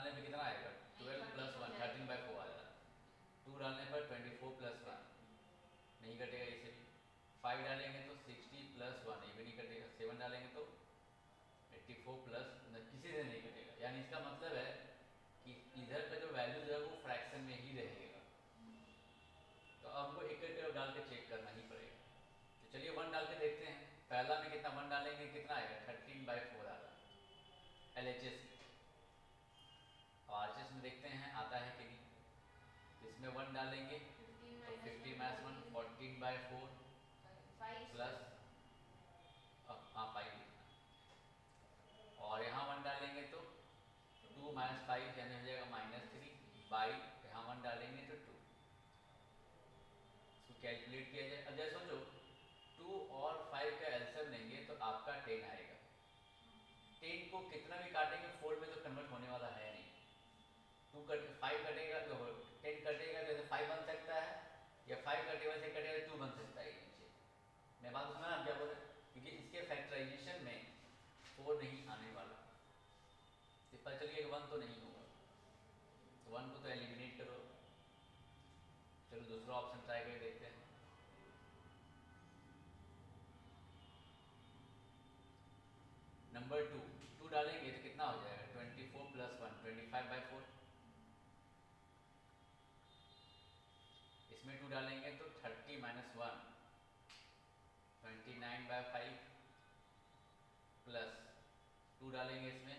डालने पे कितना आएगा, 12 प्लस 1 13/4 आ जाएगा। 2 डालने पर 24 प्लस 1 नहीं कटेगा इसे भी। 5 डालेंगे तो 60 प्लस 1 ये भी नहीं कटेगा। 7 डालेंगे तो 84 प्लस किसी से नहीं कटेगा। यानी इसका मतलब है कि इधर का जो वैल्यूज है वो फ्रैक्शन में ही रहेगा। तो अब हमको एक एक डाल के चेक करना ही पड़ेगा। तो चलिए 1 डाल के देखते हैं। पहला में कितना 1 डालेंगे कितना आएगा, 13/4 आ रहा है LHS में। और RHS में देखते हैं आता है कि नहीं। इसमें 1 डालेंगे तो 15 माइनस 1 14/4 प्लस हाँ 5 लिखना। और यहाँ 1 डालेंगे तो 2 माइनस 5 यानी हो जाएगा -3 बाई यहाँ 1 डालेंगे तो 2। इसको कैलकुलेट किया जाए। अब जैसे सोचो 2 और 5 का एलसीएम लेंगे तो आपका 10 आएगा। 10 को कितना भी काटेंगे 4 में तो कन्वर्ट होने वाला है नहीं। 5 कटेगा तो 10 कटेगा तो 5 बन सकता है, या 5 कटेगा से कटेगा 2 बन सकता है नीचे। मैं बात सुना आप क्या बोल रहे, क्योंकि इसके फैक्टराइजेशन में 4 नहीं आने वाला। तो पता चलिए 1 तो नहीं होगा, तो 1 को तो एलिमिनेट करो। चलो दूसरा ऑप्शन ट्राई करके देखते हैं। नंबर 2 डालेंगे तो कितना हो जाएगा, 24 प्लस 1 25/4। इसमें 2 डालेंगे तो 30 माइनस 1 29/5 प्लस 2 डालेंगे इसमें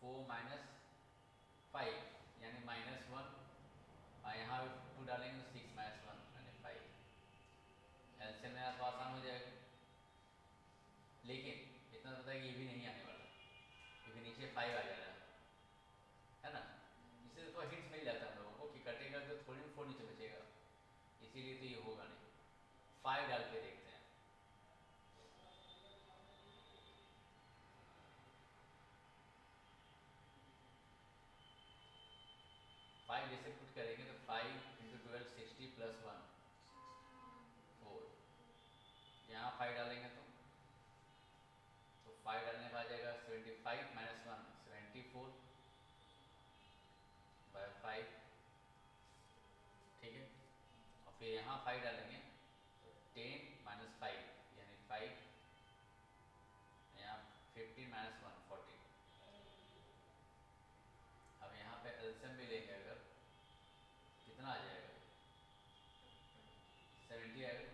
4 माइनस 5 यानी -1। और यहाँ 2 डालेंगे तो 6 माइनस 1 यानी 5। एलसीएम में तो आसान हो जाएगा। लेकिन इतना पता है कि ये भी नहीं आने वाला, क्योंकि नीचे 5 आ जा रहा है ना। इससे तो थोड़ा हिंट्स मिल जाता है हम लोगों को कि कटेगा तो थोड़ी 4 नीचे बचेगा, इसीलिए तो ये होगा नहीं। 5 डाल के देखते हैं। फाइव जैसे पुट करेंगे तो 5 इंटू 12 60 प्लस 1 4। यहाँ 5 डालेंगे तो 5 डालने पर आ जाएगा 75 माइनस 1 74/5। ठीक है। और फिर यहाँ 5 डालेंगे तो 10 माइनस 5 यानी 5। यहाँ 15 माइनस 1 14। अब यहाँ पे एलसीएम भी लेंगे अगर कितना आ जाएगा, 70 आएगा।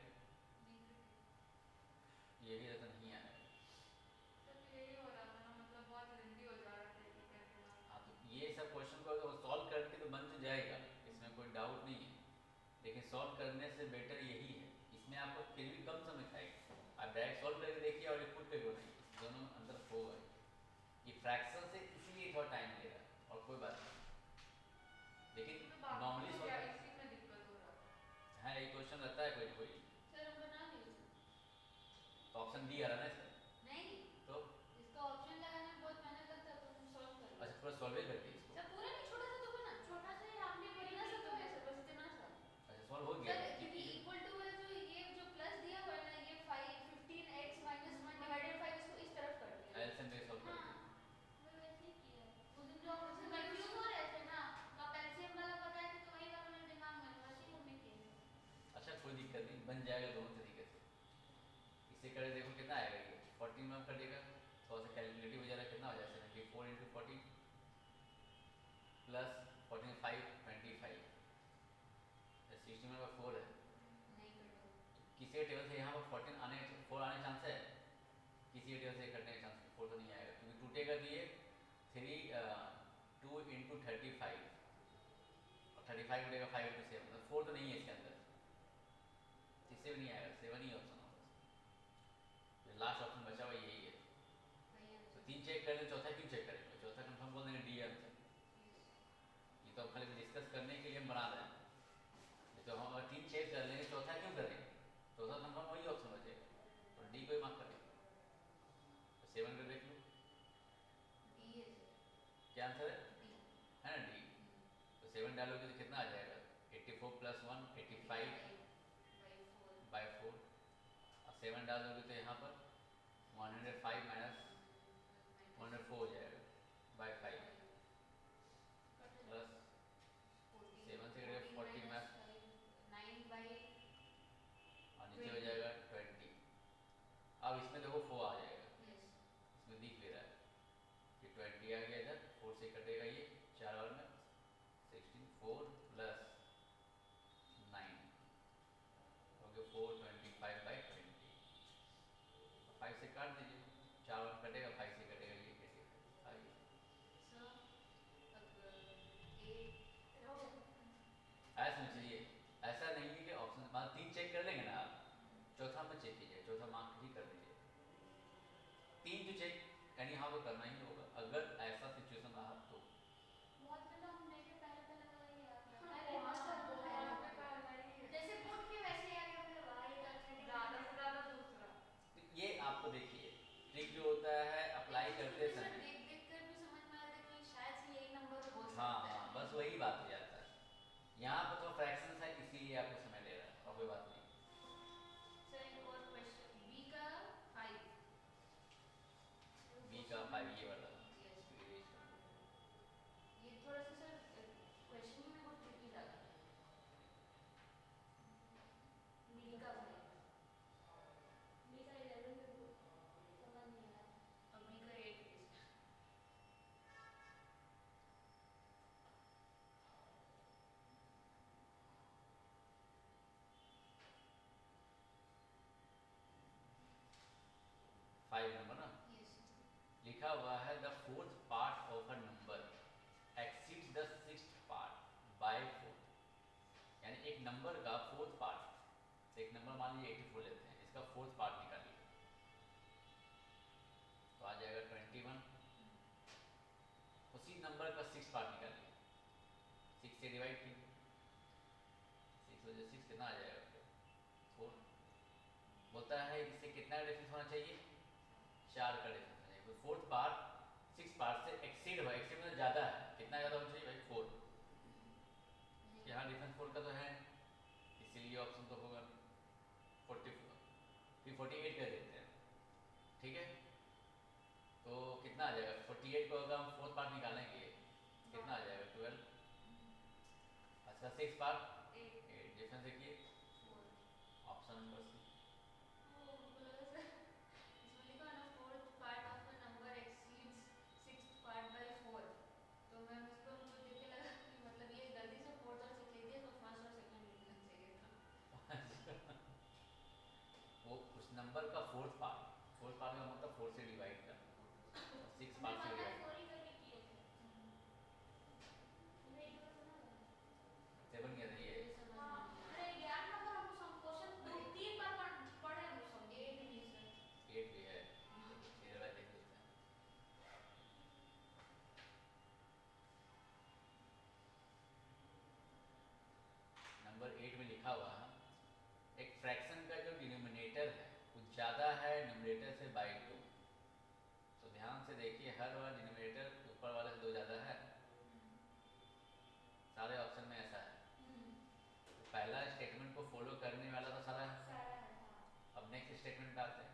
ये भी तो नहीं आएगा। यही हो रहा था ना, मतलब बहुत लेंथी हो जा रहा था ये करना। हाँ तो ये सब क्वेश्चन को अगर सॉल्व करके तो बन तो जाएगा, इसमें कोई डाउट नहीं है। लेकिन सॉल्व करने से बेटर यही है, इसमें आपको फिर भी कम समय खाएगा। आप डायरेक्ट सॉल्व करके देखिए और पुट करके बनाइए, दोनों में अंदर होगा। ये फ्रैक्शन से इसीलिए थोड़ा टाइम लेगा और कोई बात नहीं। लेकिन तो बाकी नॉर्मली तो क्या सॉल्व इसी में दिक्कत हो रहा था। है, ये क्वेश्चन रहता है कोई ना कोई। सर हम बना लीजिए। तो ऑप्शन डी आ रहा है ना इसका। नहीं, तो इसका ऑप्शन लगाने में बहुत मेहनत लगता है, तो हम सॉल्व कर अच्छा लेते पूरा सॉल्व ही करके इसको। सर पूरा नहीं, छोटा सा तो बना, छोटा सा ही आपने इतना सा तो है सर, बस इतना सा। अच्छा सॉल्व हो गया सर क्योंकि इक्वल टू है जो ये जो प्लस दिया हुआ है ना, ये 5 15x माइनस 1 डिवाइडेड 5 इसको इस तरफ कर दिया। एलसीएम पे सॉल्व कर हाँ दिया। मैं वैसे ही किया। उस दिन जो आप मुझसे कंफ्यूज हो रहे थे ना, तो आप एलसीएम वाला बताए थे तो वही वाला मेरे दिमाग में था, वैसे ही हमने किया। अच्छा कोई दिक्कत नहीं, बन जाएगा दोनों तरीके से। इसे करे देखो कितना आएगा, ये 14 में कटेगा, थोड़ा सा कैलकुलेटिव हो जाएगा। कितना हो जाएगा 74 इंटू 14 प्लस 14 5 25। 60 में 4 है, नहीं कटो। किसी के टेबल से यहाँ पर 14 आने 4 आने चांस है, किसी के टेबल से कटने का चांस 4 तो नहीं आएगा, क्योंकि टूटेगा तो ये 2 इंटू 35 और 35 टूटेगा 5 इंटू 7, मतलब 4 तो नहीं है इसके अंदर। इससे भी नहीं आएगा, 7 ही ऑप्शन होगा। लास्ट ऑप्शन बचा हुआ यही है। तो 3 चेक कर लें, चौथा क्यों चेक करेंगे, चौथा कंफर्म बोल देंगे डी आंसर। ये तो खाली डिस्कस करने के लिए हम बना रहे हैं। तो हम अगर 3 चेक कर लेंगे, चौथा क्यों करेंगे, चौथा कंफर्म वही ऑप्शन बचेगा और डी को ही मार्क करेंगे। तो 7 का देख लो डी है सर। क्या आंसर डी। है ना डी। तो 7 डालोगे तो कितना आ जाएगा, 84 प्लस 1 85 बाई 4। और 7 डाल दोगे तो यहाँ पर 105 माइनस 104 हो जाएगा बाई 5। 20 आ गया इधर, 4 से कटेगा ये 4 बार में 16, 4 प्लस 9 हो गया 425/20। 5 से काट दीजिए, 4 बार कटेगा, 5 से कटेगा, ये 85 आ गया। ऐसा नहीं चाहिए, ऐसा नहीं है कि ऑप्शन मतलब 3 चेक कर लेंगे ना आप, चौथा में चेक कीजिए, चौथा मार्क ही कर दीजिए। 3 जो चेक यानी हाँ वो करना ही होगा, अगर ऐसा सिचुएशन रहा तो। बहुत में तो हम देखे पहले वही आ गया, जैसे पुट के वैसे आ गया, फिर भाई ज्यादा से ज्यादा दूसरा। तो ये आपको देखिए ट्रिक जो होता है अप्लाई करते समय, देख देख कर भी समझ में आता है कि शायद से यही नंबर हो सकता हाँ है। हाँ बस वही बात हो जाता है। यहाँ पर तो फ्रैक्शन है इसीलिए आपको समय ले रहा है और कोई बात नहीं। सर एक और क्वेश्चन, बी का 5, बी का 5 ये वाला यस, erase कर दो। ये थोड़ा सा सर क्वेश्चन ही मेरे को ट्रिकी लगा। बी का 5, बी का 11 में समझ नहीं आया, और बी का 8 किस 5 नंबर ना यस लिखा हुआ है, the fourth part of a number exceeds the sixth part by 4। यानी एक नंबर का फोर्थ पार्ट, तो एक नंबर मान लीजिए 84 लेते हैं, इसका फोर्थ पार्ट निकालिए तो आ जाएगा 21। उसी नंबर का सिक्स पार्ट निकालिए, 6 से डिवाइड कीजिए, 6 वजह 6 कितना आ जाएगा 4। बोलता है इससे कितना डिफरेंस होना चाहिए, 4 का डिफरेंस होना चाहिए। फोर्थ पार्ट 6 पार्ट से एक्सीड हुआ, एक्सीड मतलब ज़्यादा है, कितना ज़्यादा होना चाहिए भाई 4। यहाँ डिफरेंस 4 का तो है, इसीलिए ऑप्शन तो होगा 44, फिर 48 कर देते हैं, ठीक है। तो कितना आ जाएगा 48 को अगर हम फोर्थ पार्ट निकालेंगे कितना आ जाएगा 12। अच्छा 6 पार्ट 8, डिफरेंस देखिए ऑप्शन नंबर सी। इसमें लिखा है ना fourth part of a number exceeds sixth part by 4, तो मैं उसको मुझे देख के लगा कि मतलब ये गलती से फोर्थ और सिक्स लिख दिया, तो फर्स्ट और सेकंड लिखना चाहिए था। वो उस नंबर का फोर्थ पार्ट का मतलब 4 से डिवाइड करना और 6 हमने पार्ट से पता है डिवाइड चोरी करके किए थे, तुम्हें एक बार सुना था? 7 क्या था ये। हाँ, अरे 11 नंबर हम सब क्वेश्चन दो तीन बार पढ़े हम सब, 8 नहीं सर। 8 भी है, इधर वाला देख लेते हैं। नंबर 8 में लिखा हुआ है, एक फ्रैक्शन का जो डिनोमिनेटर है वो ज़्यादा है न्यूमरेटर से बाई 2। तो ध्यान से देखिए हर बार डिनोमिनेटर ऊपर वाले से 2 ज़्यादा है, सारे ऑप्शन में ऐसा है। तो पहला स्टेटमेंट को फॉलो करने वाला तो सारा है। सारा है, हाँ। अब नेक्स्ट स्टेटमेंट पे आते हैं,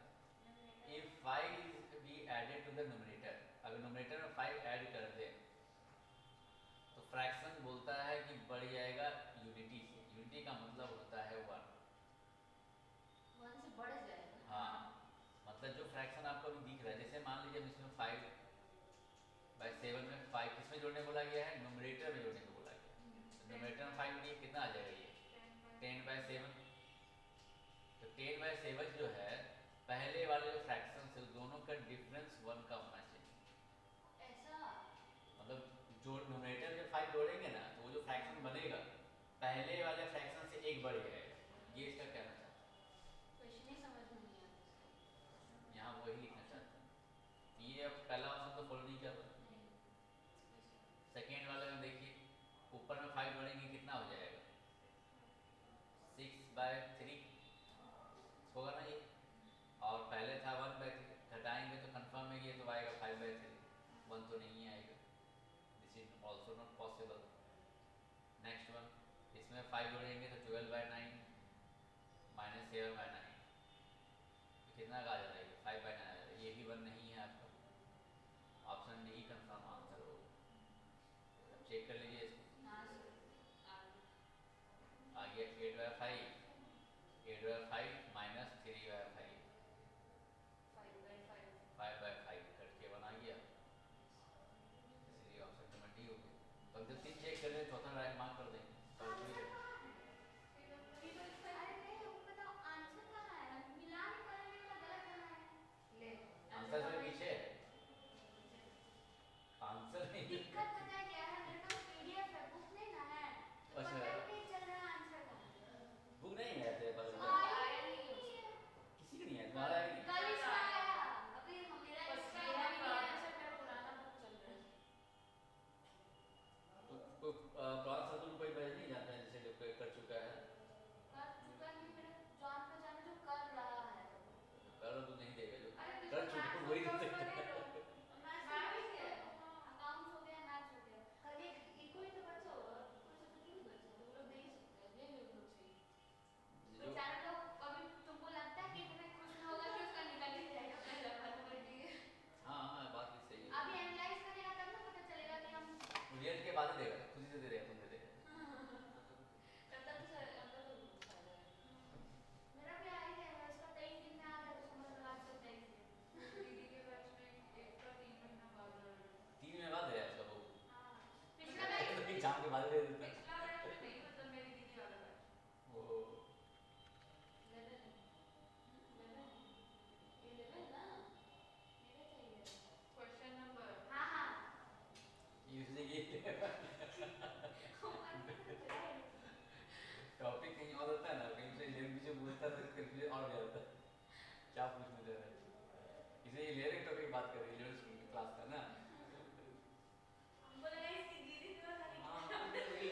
if 5 is be added to the numerator, अगर न्यूमरेटर में 5 ऐड कर दें तो फ्रैक्शन बोलता है कि बढ़ जाएगा यूनिटी से। यूनिटी का मतलब होता है 1। 1 से बढ़ जाएगा। हाँ मतलब जो फ्रैक्शन आपको अभी दिख रहा है, जैसे मान लीजिए इसमें 5/7 में 5 किस में जोड़ने बोला गया है, न्यूमरेटर में जोड़ने को बोला गया है। तो न्यूमरेटर में 5 जोड़िए कितना आ जाएगा ये 10/7। तो 10/7 जो है पहले वाले जो फ्रैक्शन है दोनों का डिफरेंस 1 का होना चाहिए। ऐसा मतलब जो न्यूमरेटर में 5 जोड़ेंगे ना तो वो जो फ्रैक्शन बनेगा पहले वाले फ्रैक्शन से 1 बढ़ जाएगा, ये इसका कहना चाहता है। क्वेश्चन ही समझ में नहीं आता। यहाँ वही लिखना चाहता है। ये अब पहला ऑप्शन तो फॉलो नहीं कर रहा। सेकेंड वाले में देखिए ऊपर में 5 जोड़ेंगे कितना हो जाएगा 6/3 होगा ना ये, और पहले था 1/3, घटाएंगे तो कंफर्म है ये तो आएगा 5/3, 1 तो नहीं आएगा, this is also not possible. Next one, इसमें 5 जोड़ेंगे तो 12/9 -7/9, तो कितना का आ जाता है 5/9 आ जाता है, ये भी 1 नहीं है आपका, ऑप्शन डी कंफर्म आंसर होगा। अब चेक कर लीजिए इसको, हाँ सर, आ गया 8/5, 8/5 -3/5, 5/5 5/5 कट के 1 आ गया। अब जब 3 चेक कर दें चौथा राइट मार्क कर देंगे तो ठीक है। अरे नहीं हमको बताओ आंसर कहाँ है, मिला नहीं पा रहे हैं, गलत बना है। ले आंसर से पीछे है, आंसर नहीं है। दिक्कत पता है क्या है, मेरे पास पीडीएफ है, बुक नहीं ना है, तो अच्छा। पता ही नहीं चल रहा आंसर का। बुक नहीं है तेरे पास? आया नहीं है। किसी का नहीं है, तुम्हारा है कि नहीं? कल इसका आया, अभी मेरा फर्स्ट इसका वाला आया नहीं है, का। आंसर मेरा पुराना बुक चल रहा है। तो कोई प्रॉब्लम तुम कोई बज नहीं जाता है जैसे जो कोई कर चुका है? कर चुका नहीं, मेरा जान पहचान जो कर रहा है। कर तो नहीं देगा जो अरे कर चुका है वही दे सकता है। अकाउंट्स हो गया, मैथ्स हो गया, खाली इको ही तो बचा होगा, ऊपर से तो क्यों नहीं बचा, वो लोग दे ही सकते हैं, ले लो लोग से। जो बेचारा लोग, कभी तुमको लगता है कि तुम्हें खुश ना होगा कि उसका निकल ही जाएगा पहला बार पढ़ के। हाँ हाँ बात भी सही है। अभी एनालाइज करेगा तब ना पता चलेगा कि हम रिजल्ट के बाद ही देगा, खुद ही से दे देगा, तुम दे देगा। तब तक तो सर अंदर तो घुस जाएगा। मेरा भी आ ही जाएगा, इसका 23 दिन में आ गया तो समझ लो आज से 23 दिन। दीदी के बैच में एक का 3 महीना बाद आ रहा है। 3 महीने बाद देगा इसका वो। हाँ पिछला बैच तो एग्जाम के बाद दे देता है। पिछला बैच में नहीं, मतलब मेरी दीदी वाला बैच। वो 11 है, 11 ना मेरा चाहिए। Question number. हाँ हाँ यूजली ये टॉपिक कहीं और होता है ना, कहीं से लेन पीछे बोलता है तो कंफ्यूजन और हो जाता है क्या पूछने जा रहा है। इसलिए ये ले रहे टॉपिक बात कर रही है क्लास का ना। हमको लगा इसकी दीदी तो खाली हाँ वही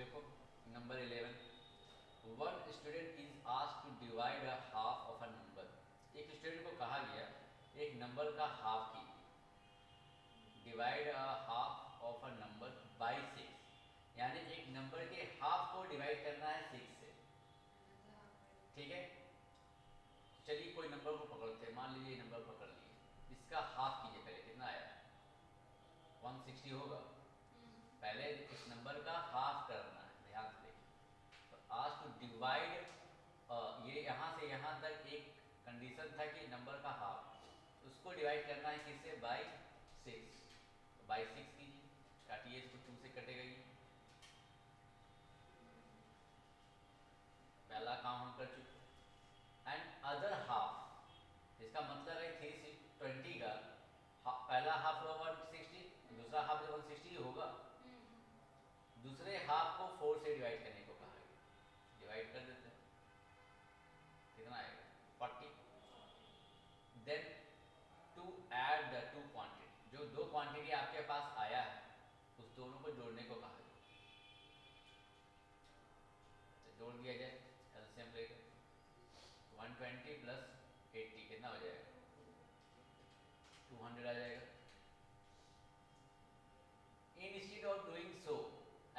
देखो number 11, one student is asked to divide a half of a number. एक स्टूडेंट को कहा गया एक नंबर का हाफ कीजिए, divide a half of a number by 6, यानी एक नंबर के हाफ को डिवाइड करना है 6 से। ठीक है, चलिए कोई नंबर को पकड़ते हैं, मान लीजिए नंबर पकड़ लिए, इसका हाफ कीजिए, पहले कितना आया 160 होगा, पहले इस नंबर का हाफ करना है, ध्यान से देखिए। तो आज टू डिवाइड, ये यहाँ से यहाँ तक एक कंडीशन था कि नंबर का हाफ, उसको डिवाइड करना है किससे, बाय 6। तो बाय 6 कीजिए, काटिए इसको, 2 से कटेगा ये, पहला काम हम कर चुके। एंड अदर हाफ, इसका मतलब है 320 का पहला हाफ होगा 160, दूसरा हाफ 160 होगा। दूसरे हाफ को 4 से डिवाइड करने को कहा गया, डिवाइड कर देते हैं, कितना आएगा 40। Then to add the two quantity, जो दो क्वांटिटी आपके पास आया है उस दोनों को जोड़ने को कहा गया, तो जोड़ दिया जाए, एलसीएम लेकर 120 प्लस 80 कितना हो जाएगा 200 आ जाएगा। इंस्टेड ऑफ डूइंग सो,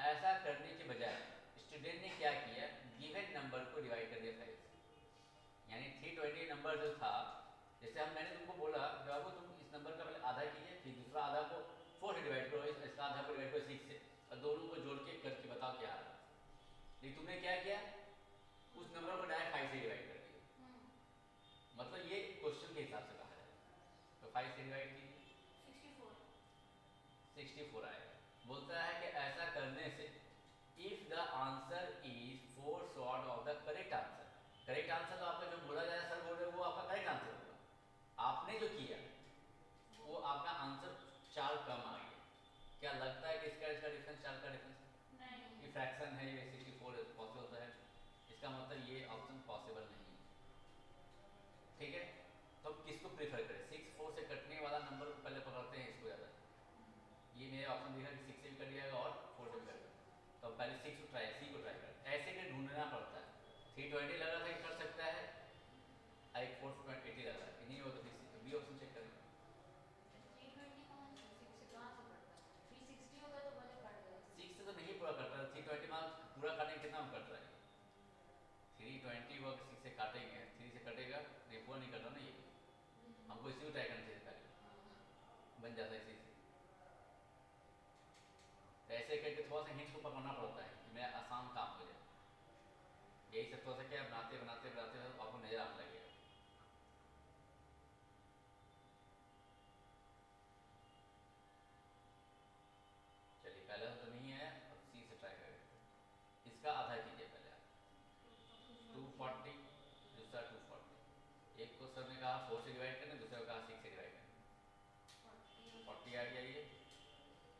ऐसा करने के बजाय स्टूडेंट ने क्या किया, गिवन नंबर को डिवाइड कर दिया 5 से, यानी 320 नंबर जो था, जैसे मैंने तुमको बोला बाबू तुम इस नंबर का पहले आधा कीजिए, फिर दूसरा आधा को 4 से डिवाइड करो, इसका आधा को डिवाइड करो 6 से, और दोनों को जोड़ के करके बताओ क्या आ रहा है। लेकिन तुमने क्या किया, उस नंबर को डायरेक्ट 5 से डिवाइड कर दिया, मतलब ये क्वेश्चन के हिसाब से कहा जाए। तो 5 से डिवाइड कीजिए, 64 आएगा। बोलता है कि ऐसा करने से if the answer is 4 short of the correct answer, correct answer तो आपका जो बोला जा रहा है सर बोल रहे वो आपका करेक्ट आंसर होगा, आपने जो किया वो आपका आंसर 4 कम आ गया। क्या लगता है कि इसका डिफरेंस 4 का डिफरेंस है? ये फ्रैक्शन है, ये 64 पॉसिबल होता है, इसका मतलब ये ऑप्शन पॉसिबल नहीं है। ठीक है, तो हम किसको प्रेफर करें, 6 4 से कटने वाला नंबर को पहले पकड़ते हैं, इसको ज़्यादा, ये मेरे ऑप्शन दिखा कि 6 से भी कट जाएगा और 4 से भी कट जाएगा, तो पहले 6 को ट्राई, सी को ट्राई करें, ऐसे में ढूंढना पड़ता है। 320 लग रहा था कि कर सकता है, एक 480 लग रहा है कि नहीं हो, तो फिर बी ऑप्शन चेक करें। 320 कहाँ से 6 से कहाँ से पड़ता है, 360 होगा तो भले पड़ जाएगा। 6 से तो नहीं पूरा करता, 320 मान पूरा करने के कितना हम कट रहा है, 320 को 6 से काटेंगे, 3 से कटेगा, नहीं पूरा नहीं कट रहा ना ये, हमको इसी को ट्राई करना चाहिए पहले, बन जाता है इसी से। तो ऐसे करके थोड़ा सा हिंट को पकड़ना पड़ता है कि मेरा आसान काम हो जाए, यही सब थोड़ा सा क्या बनाते बनाते बनाते आपको नजर आने लगेगा। एक को सर ने कहा 4 से डिवाइड करने, दूसरे को कहा 6 से डिवाइड करने। 40 आ गया ये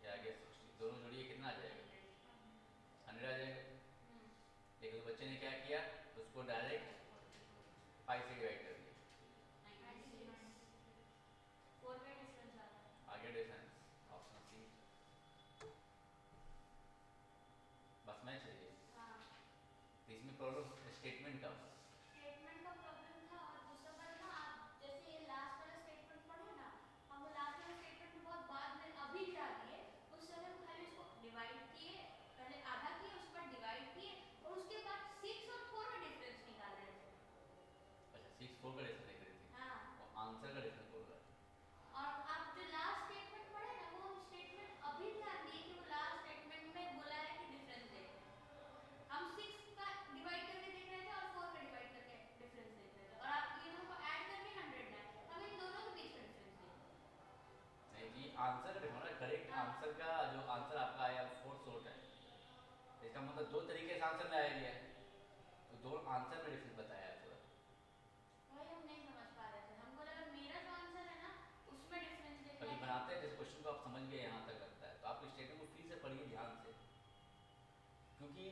आ गया 60, दोनों जोड़िए कितना आ जाएगा? 100 आ जाएगा। लेकिन तो बच्चे ने क्या किया, उसको डायरेक्ट 5 से डिवाइड कर दिया। 4 का डिफरेंस आ रहा है। आ गया डिफरेंस, ऑप्शन सी। बस मैच है ये। हाँ, तो इसमें प्रॉब्लम स्टेटमेंट का हुआ। स्टेटमेंट का प्रॉब्लम था। और दूसरा बात ना, आप जैसे ये लास्ट वाला स्टेटमेंट पढ़े ना, हम वो लास्ट वाला स्टेटमेंट में बहुत बाद में अभी गिरा दिए। उस समय हम खाली उसको डिवाइड किए, पहले आधा किए, उसके बाद डिवाइड किए, और उसके बाद 6 और 4 का डिफरेंस निकाल रहे थे। अच्छा 6 4 का डिफरेंस देख रही थी, हाँ, और आंसर का डिफरेंस बोल रहा है। और आप जो लास्ट स्टेटमेंट पढ़े ना, वो हम स्टेटमेंट अभी ध्यान दिए कि वो लास्ट स्टेटमेंट में बोला है कि डिफरेंस देख रहे हैं। हम 6 का डिवाइड करके देख रहे थे और 4 का डिवाइड करके डिफरेंस देख रहे थे, और आप ये दोनों को ऐड करके 100 लाए। हम इन दोनों के बीच का डिफरेंस देख रहे थे। नहीं जी, आंसर का डिफरेंस, करेक्ट आंसर का जो आंसर आपका आया 4 शॉर्ट है, इसका मतलब दो तरीके से आंसर लाया गया है, तो दो आंसर में डिफरेंस बताया है पूरा। वही हम नहीं समझ पा रहे थे। हमको लगा मेरा जो आंसर है ना, उसमें डिफरेंस दिख रहा कभी है। बनाते हैं जिस क्वेश्चन को आप समझ गए यहाँ तक लगता है, तो आप स्टेटमेंट को फिर से पढ़िए ध्यान से, क्योंकि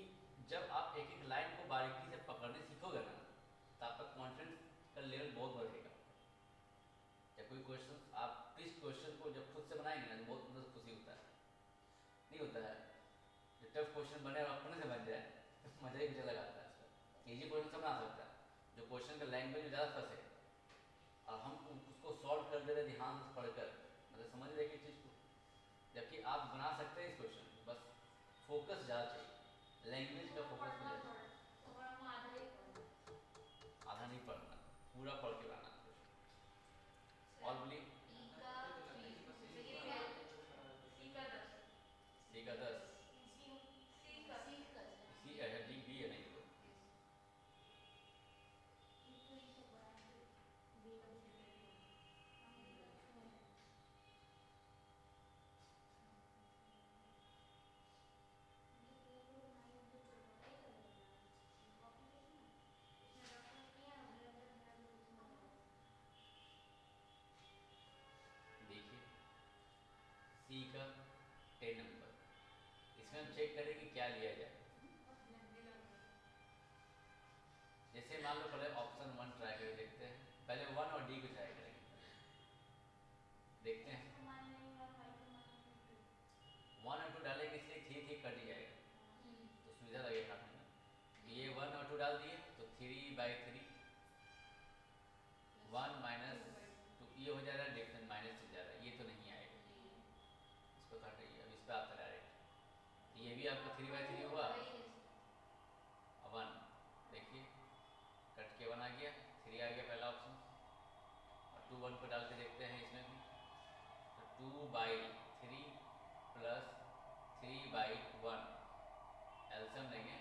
जब आप एक एक लाइन को बारीकी से पकड़ने सीखोगे ना, तो आपका कॉन्फिडेंस का लेवल बहुत बढ़ेगा। जब कोई क्वेश्चन आप इस क्वेश्चन को जब खुद से बनाएंगे ना, तो बहुत मतलब खुशी होता है, नहीं होता है? जो टफ क्वेश्चन बने और अपने से बन जाए तो मजा ही कुछ अलग आता है उसका। इजी क्वेश्चन सब बना सकता है, जो क्वेश्चन का लैंग्वेज में ज़्यादा फंसे और हम उसको सॉल्व कर दे रहे ध्यान से पढ़कर, मतलब समझ रहे कि चीज़ को, जबकि आप बना सकते हैं इस क्वेश्चन को, बस फोकस ज़्यादा चाहिए, लैंग्वेज का फोकस भी ज़्यादा चाहिए। तो हम आधा ही पढ़ा। आधा नहीं पढ़ना, पूरा पढ़ के बनाना क्वेश्चन। और बोलिए। ई का 3, सी का 10, सी का 10, सी का सी है डी बी है नहीं तो देखिए सी का 10 नंबर, इसमें हम चेक करें कि क्या लिया जाए। जैसे मान लो पहले ऑप्शन 1 ट्राई करके देखते हैं, पहले 1 और डी को ट्राई करेंगे, देखते हैं। 1 और 2 डालेंगे इसलिए 3 3 कट जाएगा, तो सुविधा लगेगा काटने में। तो ये 1 और 2 डाल दिए तो 3/3, 1 माइनस 2, ये हो जा रहा है डिफरेंस, माइनस से जा रहा है, ये तो नहीं आएगा, इसको काटिए। अब इस पर आता है डायरेक्ट, तो ये भी आपका 3/3 हुआ, 1 देखिए कट के 1 आ गया, 3 आ गया पहला ऑप्शन, और 2 1 को डाल के देखते हैं इसमें भी, तो 2/3 प्लस 3/1, एल्सियम लेंगे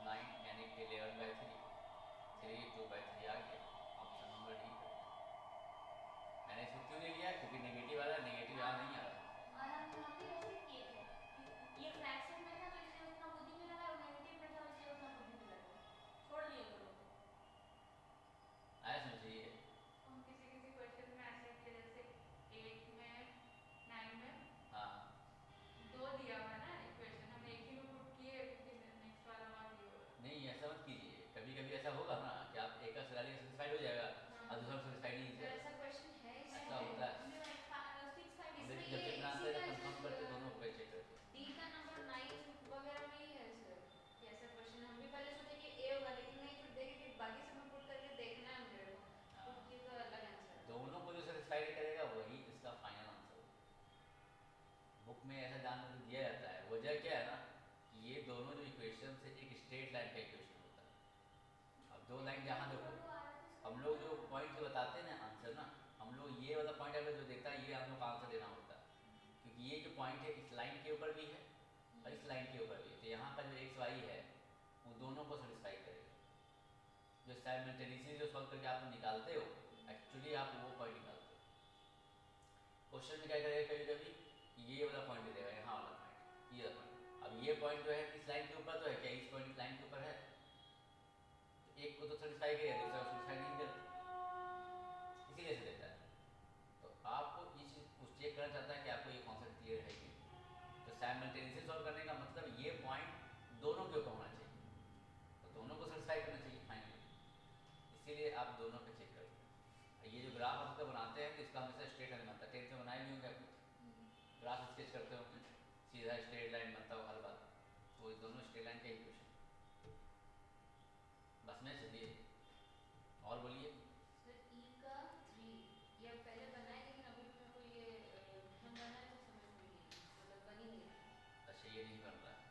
9 यानी 11/3, 3 2/3 आ गया, ऑप्शन नंबर डी कर दिया। मैंने इसको क्यों नहीं लिया, क्योंकि नेगेटिव आ रहा है, नेगेटिव यहाँ नहीं आ रहा है। और हम भी ऐसे किए थे, ये फ्रैक्शन में था तो इसलिए उतना बुद्धि में लगा, और नेगेटिव में था इसलिए उतना बुद्धि में लगा, छोड़ दिए दोनों को। आया समझिए। हम किसी किसी क्वेश्चन में ऐसे किए, जैसे 8 में 9 में हाँ 2 दिया हुआ है ना इक्वेशन, हम एक ही में पुट किए, फिर नेक्स्ट वाला और ये होगा। नहीं ऐसा मत कीजिए, कभी कभी ऐसा होगा ना कि आप एक का सलाह सेटिस्फाइड हो जाएगा और दूसरा सेटिस्फाइड नहीं तो होगा, ऐसा क्वेश्चन है ऐसा होता है। हमने 6 5 हम इसमें लेकिन ये जब चेक बनाते इसी हैं का तो ऐसे कंफर्म करके दोनों को चेक करते हैं। डी का नंबर 9 वगैरह में ही है सर, कि ऐसा क्वेश्चन हम भी पहले सोचे कि ए होगा, लेकिन नहीं, फिर देखे कि बाकी सब में पुट करके देखना है मेरे को, हाँ, पुट किए तो अलग आंसर है। दोनों को जो सेटिस्फाइड करेगा वही इसका फाइनल आंसर होगा। बुक में ऐसा जानने को दिया जाता है, वजह क्या है ना, कि ये दोनों जो इक्वेशन है एक स्ट्रेट लाइन का इक्वेशन होता है। अब दो लाइन जहाँ देखो, हम लोग जो पॉइंट जो बताते हैं ना आंसर ना, हम लोग ये वाला पॉइंट अगर जो देखता है ये हम लोग का आंसर देना होता है, क्योंकि ये जो पॉइंट है इस लाइन के ऊपर भी है और इस लाइन के ऊपर भी है, तो यहाँ का जो एक्स वाई है वो दोनों को सेटिस्फाई करेगा। जो साइमल्टेनियसली जो सॉल्व करके आप निकालते हो, एक्चुअली आप वो पॉइंट निकालते हो। क्वेश्चन में क्या करेगा, कभी कभी ये वाला पॉइंट दे देगा, यहाँ वाला पॉइंट, ये वाला पॉइंट। अब ये पॉइंट जो है इस लाइन के ऊपर तो है क्या, इस पॉइंट इस लाइन के ऊपर है, तो एक को तो सेटिस्फाई करेगा, दूसरा को सेटिस्फाई नहीं करता, इसीलिए से देता है। तो आपको ये चीज़ कुछ चेक करना चाहता है कि आपको ये कॉन्सेप्ट क्लियर है कि नहीं। तो साइमल्टेनियसली सॉल्व करने का मतलब ये पॉइंट दोनों के ऊपर होना चाहिए, तो दोनों को सेटिस्फाई करना चाहिए फाइनली, इसीलिए आप दोनों पे चेक करते हैं। ये जो ग्राफ हम लोग बनाते हैं तो इसका हमेशा स्ट्रेट लाइन बनता है, टेंथ में बनाए भी होंगे आप ग्राफ स्केच करते होंगे, सीधा स्ट्रेट लाइन बनता हो हर बार, तो ये दोनों स्ट्रेट लाइन का इक्वेशन। बस में चलिए और बोलिए। सर ई का 3 ये अब पहले बनाए, लेकिन अभी भी मेरे को ये ढंग बना है तो समझ में नहीं है, मतलब बन ही नहीं रहा। अच्छा ये नहीं बन रहा है,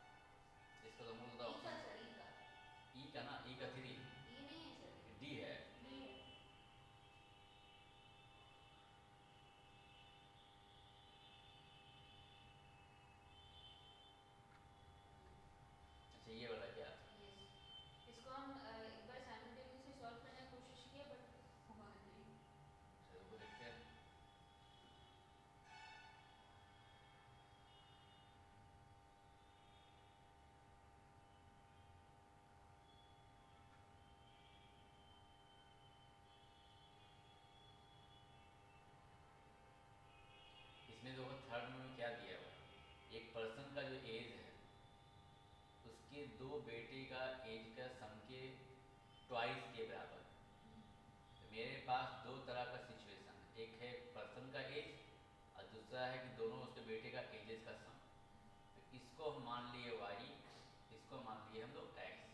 इसको तो मूल ई का ऑप्शन सर ई का ई का ना, ई का 3 ई नहीं है सर, डी है। डी है। अच्छा ये वाला क्या, यस, इसको हम एक बार साइमल्टेनियसली सॉल्व करने की कोशिश की है बट हुआ नहीं। चलो वो देखते हैं। इसमें जो थर्ड में क्या दिया हुआ है, एक पर्सन का जो एज है उसके दो बेटे का एज का सम के ट्वाइस के बराबर है। तो मेरे पास दो तरह का सिचुएशन है, एक है पर्सन का एज और दूसरा है कि दोनों उसके बेटे का एजेस का सम। तो इसको हम मान लिए वाई, इसको मान लिए हम लोग एक्स।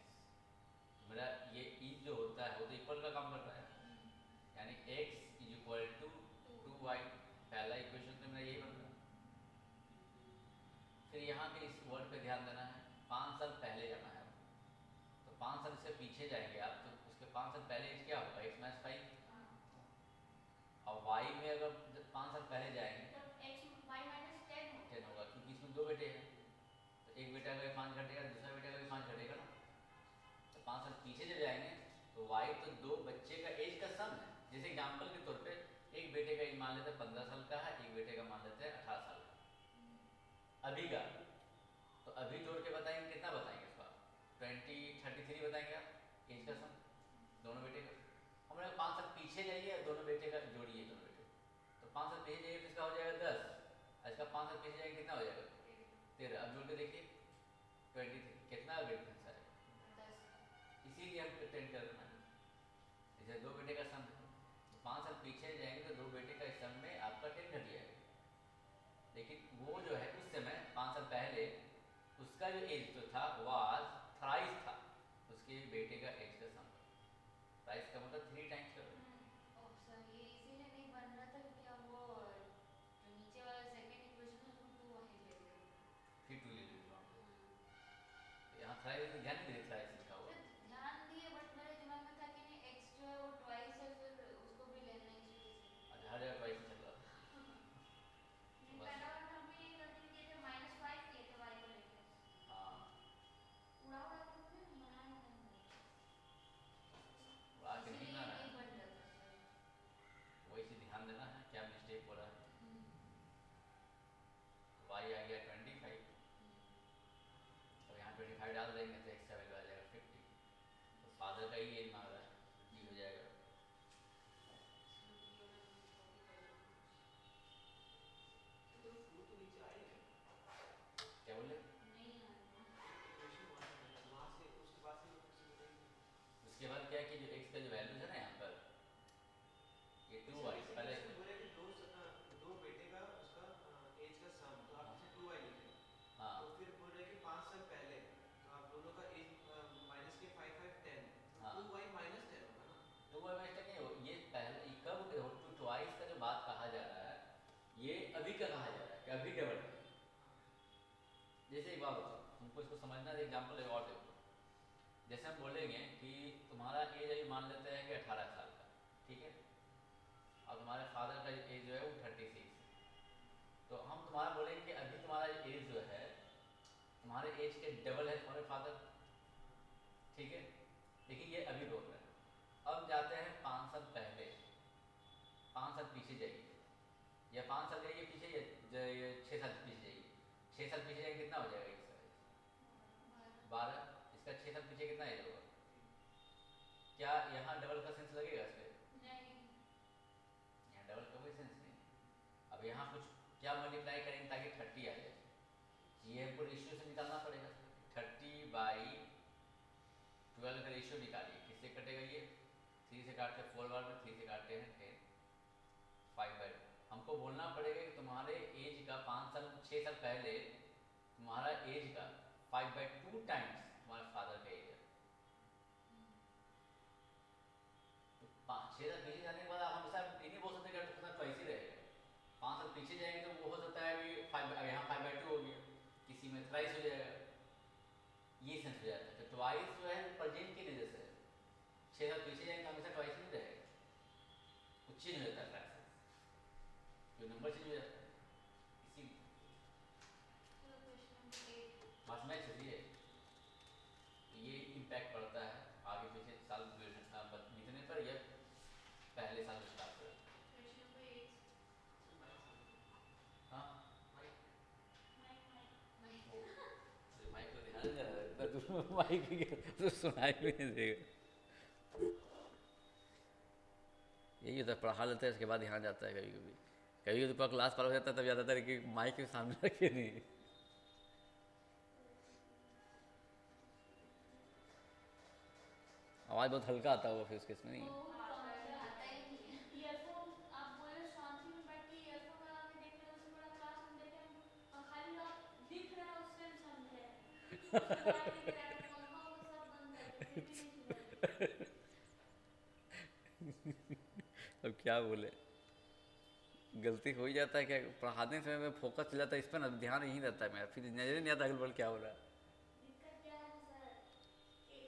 मेरा ये ई जो होता है वो तो इक्वल का काम कर रहा है, यानी x is equal to 2y, पहला इक्वेशन तो मेरा यही बन रहा है। फिर यहाँ के इस वर्ड पे ध्यान देना है, 5 साल पहले जाना है, तो 5 साल से पीछे जाएंगे आप तो उसके 5 साल पहले एज क्या होगा, x माइनस 5, और y में अगर 5 साल पहले जाएंगे तब x y माइनस 10 हो 10 होगा, क्योंकि इसमें दो बेटे हैं, तो एक बेटा का भी 5 घटेगा, दूसरा बेटा का भी 5 घटेगा ना। तो 5 साल पीछे जब जाएंगे तो y तो दो बच्चे का एज का सम है। जैसे एग्जाम्पल के तौर पे एक बेटे का एज मान लेते हैं 15 साल का है, एक बेटे का मान लेते हैं 18 साल का अभी का। तो अभी जोड़ के बताएंगे कितना बताएंगे इसका, 33 बताएंगे आप एज का सम दोनों बेटे का। हमारे 5 साल पीछे जाइए दोनों बेटे का जोड़िए, दोनों बेटे तो 5 साल पीछे जाइए तो इसका हो जाएगा 10, इसका 5 साल पीछे जाएंगे कितना हो जाएगा 13। अब जोड़ के देखिए 23 कितना डिफरेंस आएगा, 10। इसीलिए हम टेन कर रहे हैं। जैसे दो बेटे का सम है तो 5 साल पीछे जाएंगे तो दो बेटे का सम में आपका 10 घट जाएगा, लेकिन वो जो है उस समय 5 साल पहले उसका जो एज जो था वाज थ्राइस था, उसके बेटे का एज का सम, थ्राइस का मतलब 3 टाइम्स का। ओह सर ये इसीलिए नहीं बन रहा था क्योंकि अब वो जो नीचे वाला सेकंड इक्वेशन है उसको 2 वहीं ले लिया। फिर 2 ले लीजिए वहाँ पे, यहाँ थ्राइस में ध्यान नहीं दे, थ्राइस लिखा हुआ। सर ध्यान दिए बट मेरे दिमाग में था कि नहीं x जो है वो ट्वाइस है, फिर उसको भी लेना है इस वजह से। अच्छा हर जगह ट्वाइस चल रहा था। नहीं बस पहला बार में हम भी ये गलती किए थे, -5 किए थे y को लेके, हाँ उड़ा उड़ा के हमने बनाया नहीं, उड़ा के नहीं इसीलिए बनाना नहीं है, बन रहा था सर। वही से ध्यान देना है क्या मिस्टेक हो रहा है। तो y आ गया 25, तो यहाँ 25 डाल देंगे तो x का वैल्यू आ जाएगा 50, तो फादर का ही एज मांग रहा है, ये हो जाएगा। तो वो तो नीचे आएगा, क्या बोले, नहीं आ रहा। इक्वेशन वहाँ से उसके बाद से फिर से मिलेगी। उसके बाद क्या कि जो x का जो वैल्यू है ना यहाँ पर ये 2y पहले इसमें बोले कि दो बेटे का उसका एज का सम, तो आप इसे 2y लिखे, हाँ तो फिर बोल रहे कि 5 साल पहले तो आप दोनों का एज माइनस के 5 5 10, हाँ। तो 2y माइनस 10 होगा ना। 2y माइनस नहीं हो, ये पहले ये कब टू ट्वाइस का जो बात कहा जा रहा है ये अभी का कहा जा रहा है कि अभी डबल है। जैसे एक बात बताओ हमको इसको समझना है, एग्जाम्पल एक और देखो, जैसे हम बोलेंगे कि तुम्हारा एज अभी मान लेते हैं कि 18 साल का, ठीक है, और तुम्हारे फादर का एज जो है वो 36 है, तो हम तुम्हारा बोलेंगे कि अभी तुम्हारा एज जो है तुम्हारे एज के डबल है तुम्हारे फादर, ठीक है, लेकिन ये अभी बोल रहे हैं। अब जाते हैं 5 साल पहले, 5 साल पीछे जाइए, या 5 साल जाइए पीछे या 6 साल पीछे जाइए, 6 साल पीछे जाएंगे कितना हो जाएगा इसका 12, इसका 6 साल पीछे कितना एज होगा क्या यहाँ डबल का सेंस लगेगा इस पे? नहीं। यहाँ डबल का कोई सेंस नहीं। अब यहाँ कुछ क्या मल्टीप्लाई करेंगे ताकि 30 आ जाए, ये हमको रेशियो से निकालना पड़ेगा। 30/12 का रेशियो निकालिए, किससे कटेगा ये? 3 से काटते हैं 4 बार में, 3 से काटते हैं 10, 5/2। हमको बोलना पड़ेगा कि तुम्हारे एज का 5 साल 6 साल पहले तुम्हारा एज का 5/2 टाइम्स तुम्हारे फादर का एज है। तो 6 साल पीछे जाने के बाद आप हमेशा ये नहीं बोल सकते कि आपके साथ ट्वाइस ही रहेगा। 5 साल पीछे जाएंगे तो वो हो सकता है अभी 5 यहाँ 5/2 हो गया, किसी में थ्राइस हो जाएगा, ये सेंस हो जाता है। तो ट्वाइस जो है प्रेजेंट के लिए जैसे है, 6 साल पीछे जाएंगे तो हमेशा ट्वाइस नहीं रहेगा, वो चेंज हो जाता है फ्रैक्शन, जो नंबर चेंज हो जाता है। इसीलिए चलो क्वेश्चन नंबर 8। बात में चलिए, ये इम्पैक्ट पड़ता है आगे पीछे साल बीतने पर या पहले साल में स्टार्ट करें। Question number 8। हाँ माइक अरे माइक को ध्यान नहीं रहा तो माइक तो सुनाई भी नहीं देगा। यही होता है, पढ़ा लेते हैं इसके बाद ध्यान जाता है कभी कभी। कभी कभी तो पूरा क्लास पार हो जाता है तब याद आता है कि माइक के सामने रखे नहीं। आवाज़ बहुत हल्का आता होगा फिर उसके इसमें नहीं? बहुत हाँ, कम शायद से आता ही नहीं है। ईयरफोन आप बोले शांति में बैठ के ईयरफोन लगा के देख रहे हो, उससे बड़ा क्लास में देखे हम खाली आप दिख रहा है उससे हम समझे सुनाई नहीं दे रहा है, पंखा वो सब बंद करके फिर भी नहीं सुनाई। अब क्या बोले, गलती हो ही जाता है क्या, पढ़ाने समय में फोकस चला जाता है इस पर ना, ध्यान यहीं रहता है मेरा, फिर नजर नहीं आता अगल बगल क्या हो रहा है। दिक्कत क्या है सर कि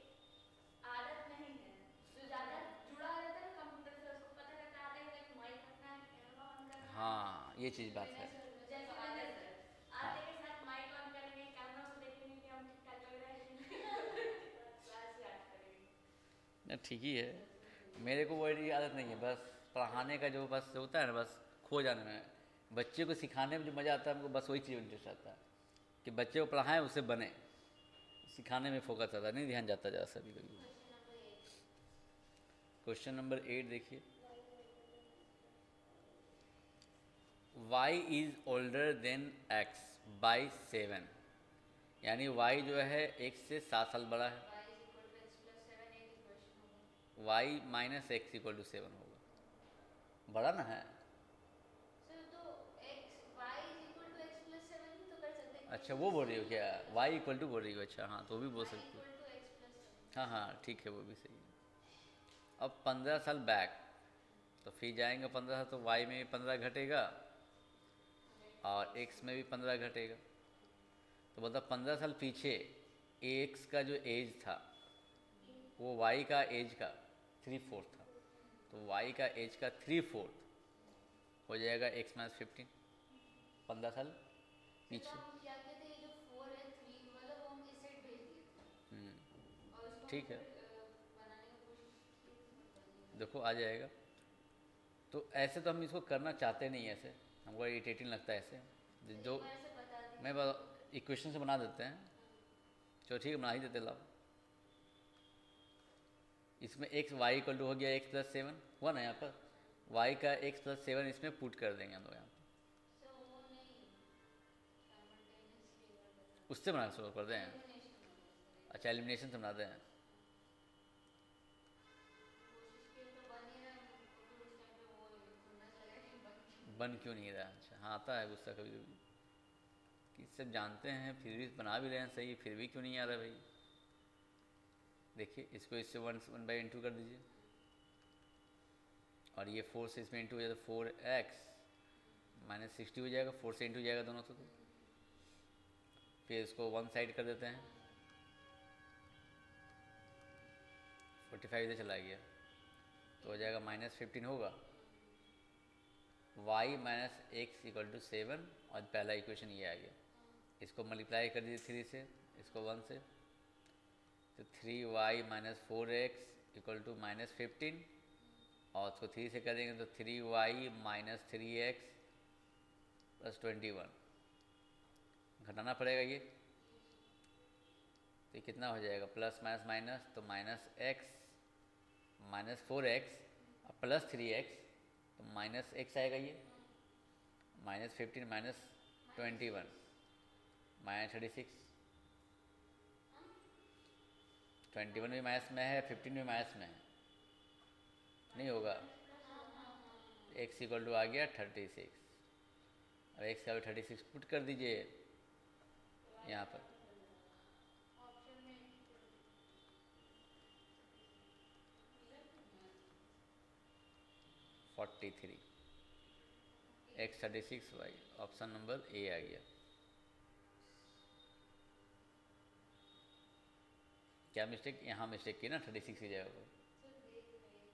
आदत नहीं है, जो ज़्यादा जुड़ा रहता है कंप्यूटर से उसको पता रहता है आधे घंटे माइक रखना है, कैमरा ऑन करना है। हाँ ये चीज़ बात है। जैसे मैंने आते के साथ माइक ऑन करेंगे, कैमरा को देखेंगे कि हम ठीक ठाक लग रहे हैं कि नहीं, क्लास स्टार्ट करेंगे। ना ठीक ही है, मेरे को वो आदत नहीं है, बस पढ़ाने का जो बस होता है ना, बस खो जाने में, बच्चे को सिखाने में जो मज़ा आता है हमको, बस वही चीज़ इंटरेस्ट आता है कि बच्चे को पढ़ाएं उससे बने, सिखाने में फोकस आता है, नहीं ध्यान जाता ज़्यादा सभी कभी। Question number 8। क्वेश्चन नंबर 8 देखिए, y is older than x by 7, यानी y जो है x से 7 साल बड़ा है, y = x + 7 एक इक्वेशन होगा। y - x = 7 होगा, बड़ा ना है। सर तो x y = x + 7 ही तो कर सकते हैं। अच्छा वो बोल रही हो क्या, y = बोल रही हो, अच्छा हाँ तो वो भी बोल y सकती हो। = x + 7। हाँ हाँ ठीक है, वो भी सही है। अब 15 साल बैक, तो फिर जाएंगे 15 साल, तो y में भी 15 घटेगा और x में भी 15 घटेगा, तो मतलब 15 साल पीछे x का जो एज था वो y का एज का 3/4 था, तो y का एज का 3/4 हो जाएगा x - 15, 15 साल पीछे। हम क्या कहते हैं, ये जो 4 है 3 वाला वो हम इस साइड भेज दिए थे और उसको ठीक है, बनाने की कोशिश की थी, पर बन नहीं देखो आ जाएगा। तो ऐसे तो हम इसको करना चाहते नहीं, ऐसे हमको इरिटेटिंग लगता है ऐसे, रहा। जो एक बार से बता दीजिए। मैं इक्वेशन से बना देते हैं, चलो ठीक है बना ही देते लाओ। इसमें x y = हो गया x + 7 हुआ ना, यहाँ पर y का x + 7 इसमें पुट कर देंगे हम लोग यहाँ पर, सर वो नहीं साइमल्टेनियसली एक बार बता उससे बनाना शुरू कर दें। एलिमिनेशन होगा इस तरह। अच्छा एलिमिनेशन से बना दें, कोशिश की तो बन ही रहा है, तो फिर उस टाइम पे वो खुन्नस लगा कि बन बन क्यों नहीं रहा। अच्छा हाँ आता है गुस्सा कभी कभी कि सब जानते हैं फिर भी बना भी रहे हैं सही, फिर भी क्यों नहीं आ रहा भाई। देखिए इसको इससे 1/2 कर दीजिए, और ये 4 से इसमें इंटू हो जाए तो 4x - 60 हो जाएगा, 4 से इंटू जाएगा दोनों से, तो फिर इसको 1 साइड कर देते हैं, 45 इधर चला गया तो हो जाएगा -15 होगा, y - x = 7, और पहला इक्वेशन ये आ गया। इसको मल्टीप्लाई कर दीजिए 3 से, इसको 1 से, तो 3y - 4x = -15, और उसको 3 से करेंगे तो 3y - 3x + 21, घटाना पड़ेगा ये, तो कितना हो जाएगा, प्लस माइनस माइनस, तो -x -4x प्लस 3x, तो -x आएगा ये, -15 -21 -36, 21 भी माइनस में है, 15 भी माइनस में है, नहीं होगा। x इक्वल टू आ गया 36। अब x का 36 पुट कर दीजिए यहाँ पर, ऑप्शन में 43, x 36 y, option number A आ गया। क्या मिस्टेक, यहाँ मिस्टेक की ना 36 की जगह पर। सर देख रहे हैं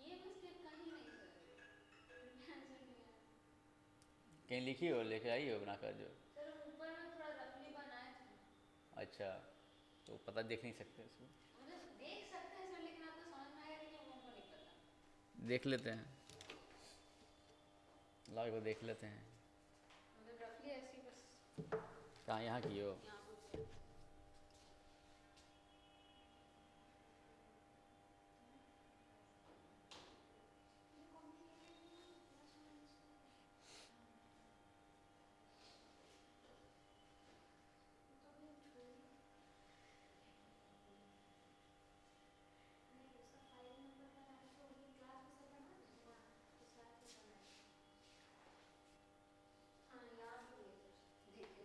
ये मिस्टेक कहीं नहीं सर आंसर नहीं आया। कहीं लिखी हो, लेके आई हो बना कर जो। सर ऊपर में थोड़ा रफली बनाया था ना। अच्छा, तो पता देख नहीं सकते उसको, मतलब देख सकते हैं सर, लेकिन आपको समझ में आएगा कि नहीं हमको नहीं पता। देख लेते हैं, लाओ को देख लेते हैं। मतलब रफली ऐसी बस कहाँ, यहाँ की हो? यहाँ कुछ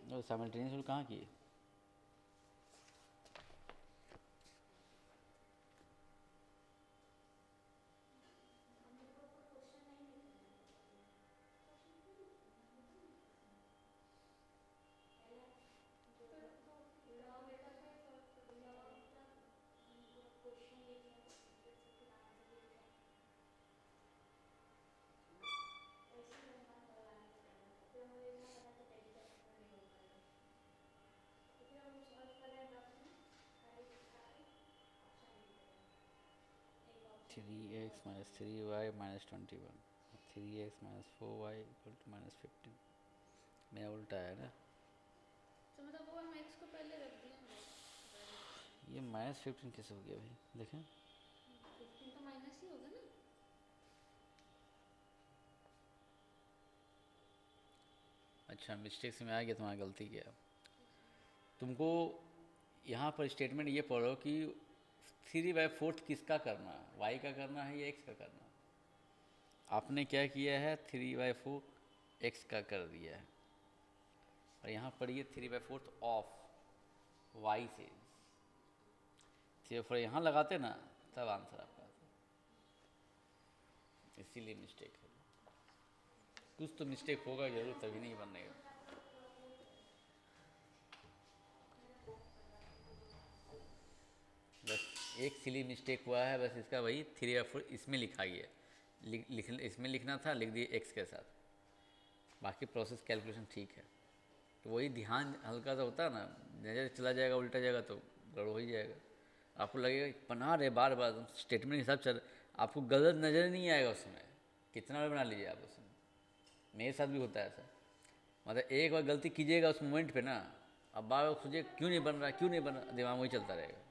और साइमल्टेनियस कहाँ की है? Three X minus 3y minus 21, 3x minus 4y equal to -15। मेरा उल्टा है ना, तो मतलब वो हम x को पहले रख दिए ना। ये -15 कैसे हो गया भाई, देखें। 15 तो माइनस ही होगा ना। अच्छा, मिस्टेक से में आ गया, तुम्हारा गलती क्या। तुमको यहाँ पर स्टेटमेंट ये पढ़ो कि 3/4 किसका करना है, y का करना है या x का करना है। आपने क्या किया है, 3/4 x का कर दिया है, और यहाँ पढ़िए 3/4 ऑफ y से 3/4 यहाँ लगाते ना, तब आंसर आपका आता, इसीलिए मिस्टेक है। कुछ तो मिस्टेक होगा जरूर, तभी नहीं बनेगा। बस एक सिली मिस्टेक हुआ है, बस इसका वही 3/4 इसमें लिखा गया, इसमें लिखना था, लिख दिए x के साथ, बाकी प्रोसेस कैलकुलेशन ठीक है। तो वही ध्यान हल्का सा होता है ना, नज़र चला जाएगा, उल्टा जाएगा तो गड़बड़ हो ही जाएगा। आपको लगेगा कि बना रहे बार बार स्टेटमेंट के हिसाब चल, आपको गलत नज़र नहीं आएगा उसमें, कितना भी बना लीजिए आप उसमें। मेरे साथ भी होता है ऐसा, मतलब एक बार गलती कीजिएगा उस मोमेंट पे ना, अब बार बार सोचिए क्यों नहीं बन रहा, क्यों नहीं बन रहा, दिमाग में ही चलता रहेगा।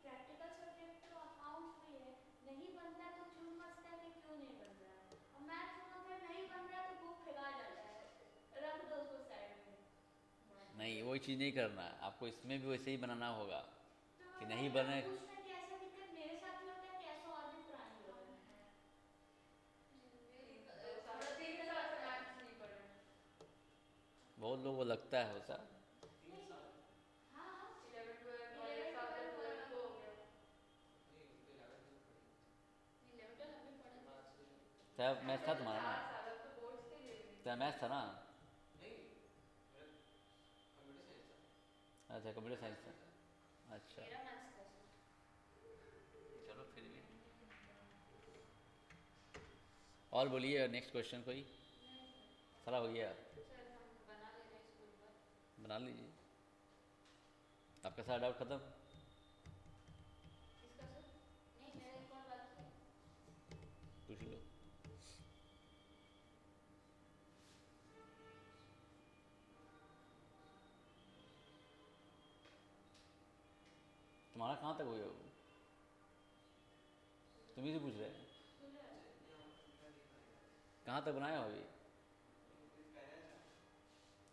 प्रैक्टिकल सब्जेक्ट तो अकाउंट्स भी है, नहीं बनता है तो चूल मचता है कि क्यों नहीं बन रहा है। और मैथ्स में अगर नहीं बन रहा है तो बुक फेंका जाता है, रख दो उसको साइड में। नहीं, वही चीज़ नहीं करना है आपको, इसमें भी वैसे ही बनाना होगा तो कि नहीं बने। पूछना कि ऐसा दिक्कत मेरे साथ भी होता है कि ऐसा और भी पुरानी होता है। थोड़ा 3 साल से मैथ्स नहीं पढ़े। बहुत लोगों को लगता है वैसा। 3 साल हाँ हाँ 11 12 और एक साल तो 12 तो हो गया। नहीं, उसको 11 तक पढ़ी 11 12 हमने पढ़ा था। बात से। क्या मैथ था तुम्हारा ना, 4 साल अब तो बोर्ड्स के लिए भी क्या मैथ था ना? नहीं, मेरा कंप्यूटर साइंस था। अच्छा, कंप्यूटर साइंस था। अच्छा, मेरा मैथ्स था सर। चलो फिर भी। और बोलिए नेक्स्ट क्वेश्चन कोई, सारा हो गया, सर हम बना ले रहे हैं स्कूल पर। बना लीजिए, आपका सारा डाउट खत्म। किसका सर? नहीं मेरा एक और बाकी है। पूछ लो। तुम्हारा कहाँ तक हुआ वो? तुम ही से पूछ रहे हैं। सुना है। कहाँ तक बनाया हो अभी?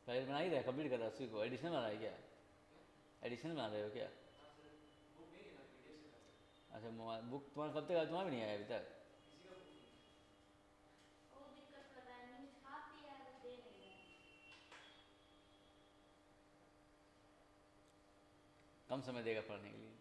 पहले बना ही रहे, कंप्लीट कर रहा उसी को, एडिशनल बना रहा है क्या? एडिशनल बना रहे हो क्या? अच्छा मोबाइल बुक तुम्हारा कब तक आया? तुम्हारा भी नहीं आया अभी तक? वो दिक्कत कर रहा है, मैंने छाप दिया है, वो दे नहीं रहा है। कम समय देगा पढ़ने के लिए।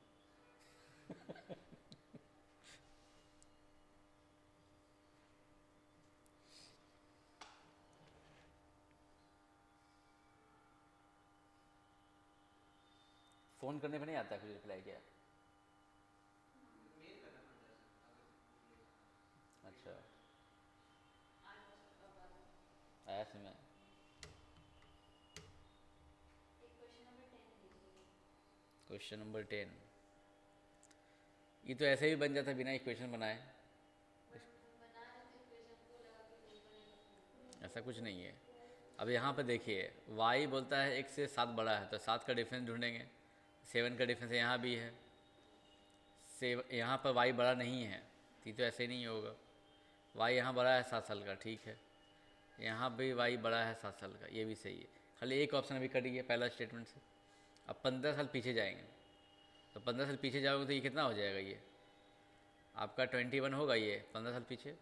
फ़ोन करने पर नहीं आता कुछ रिप्लाई क्या? मेल करना पड़ता है सर, अगर कुछ लिखा अच्छा आज बस अब आ जाओ। आया समय। एक क्वेश्चन नंबर 10 लीजिए। क्वेश्चन नंबर 10, ये तो ऐसे ही बन जाता बिना इक्वेशन बनाए। बट बना रहे थे इक्वेशन को, लगा कि नहीं बनेगा। ऐसा कुछ नहीं है। अब यहाँ पर देखिए y बोलता है x से 7 बड़ा है, तो 7 का डिफरेंस ढूंढेंगे। 7 का डिफरेंस यहाँ भी है, यहाँ पर y बड़ा नहीं है, तो ऐसे नहीं होगा। y यहाँ बड़ा है 7 साल का, ठीक है। यहाँ भी y बड़ा है 7 साल का, ये भी सही है। खाली एक ऑप्शन अभी कट गया पहला स्टेटमेंट से। अब 15 साल पीछे जाएंगे, तो 15 साल पीछे जाओगे तो ये कितना हो जाएगा? ये आपका 21 होगा, ये 15 साल पीछे।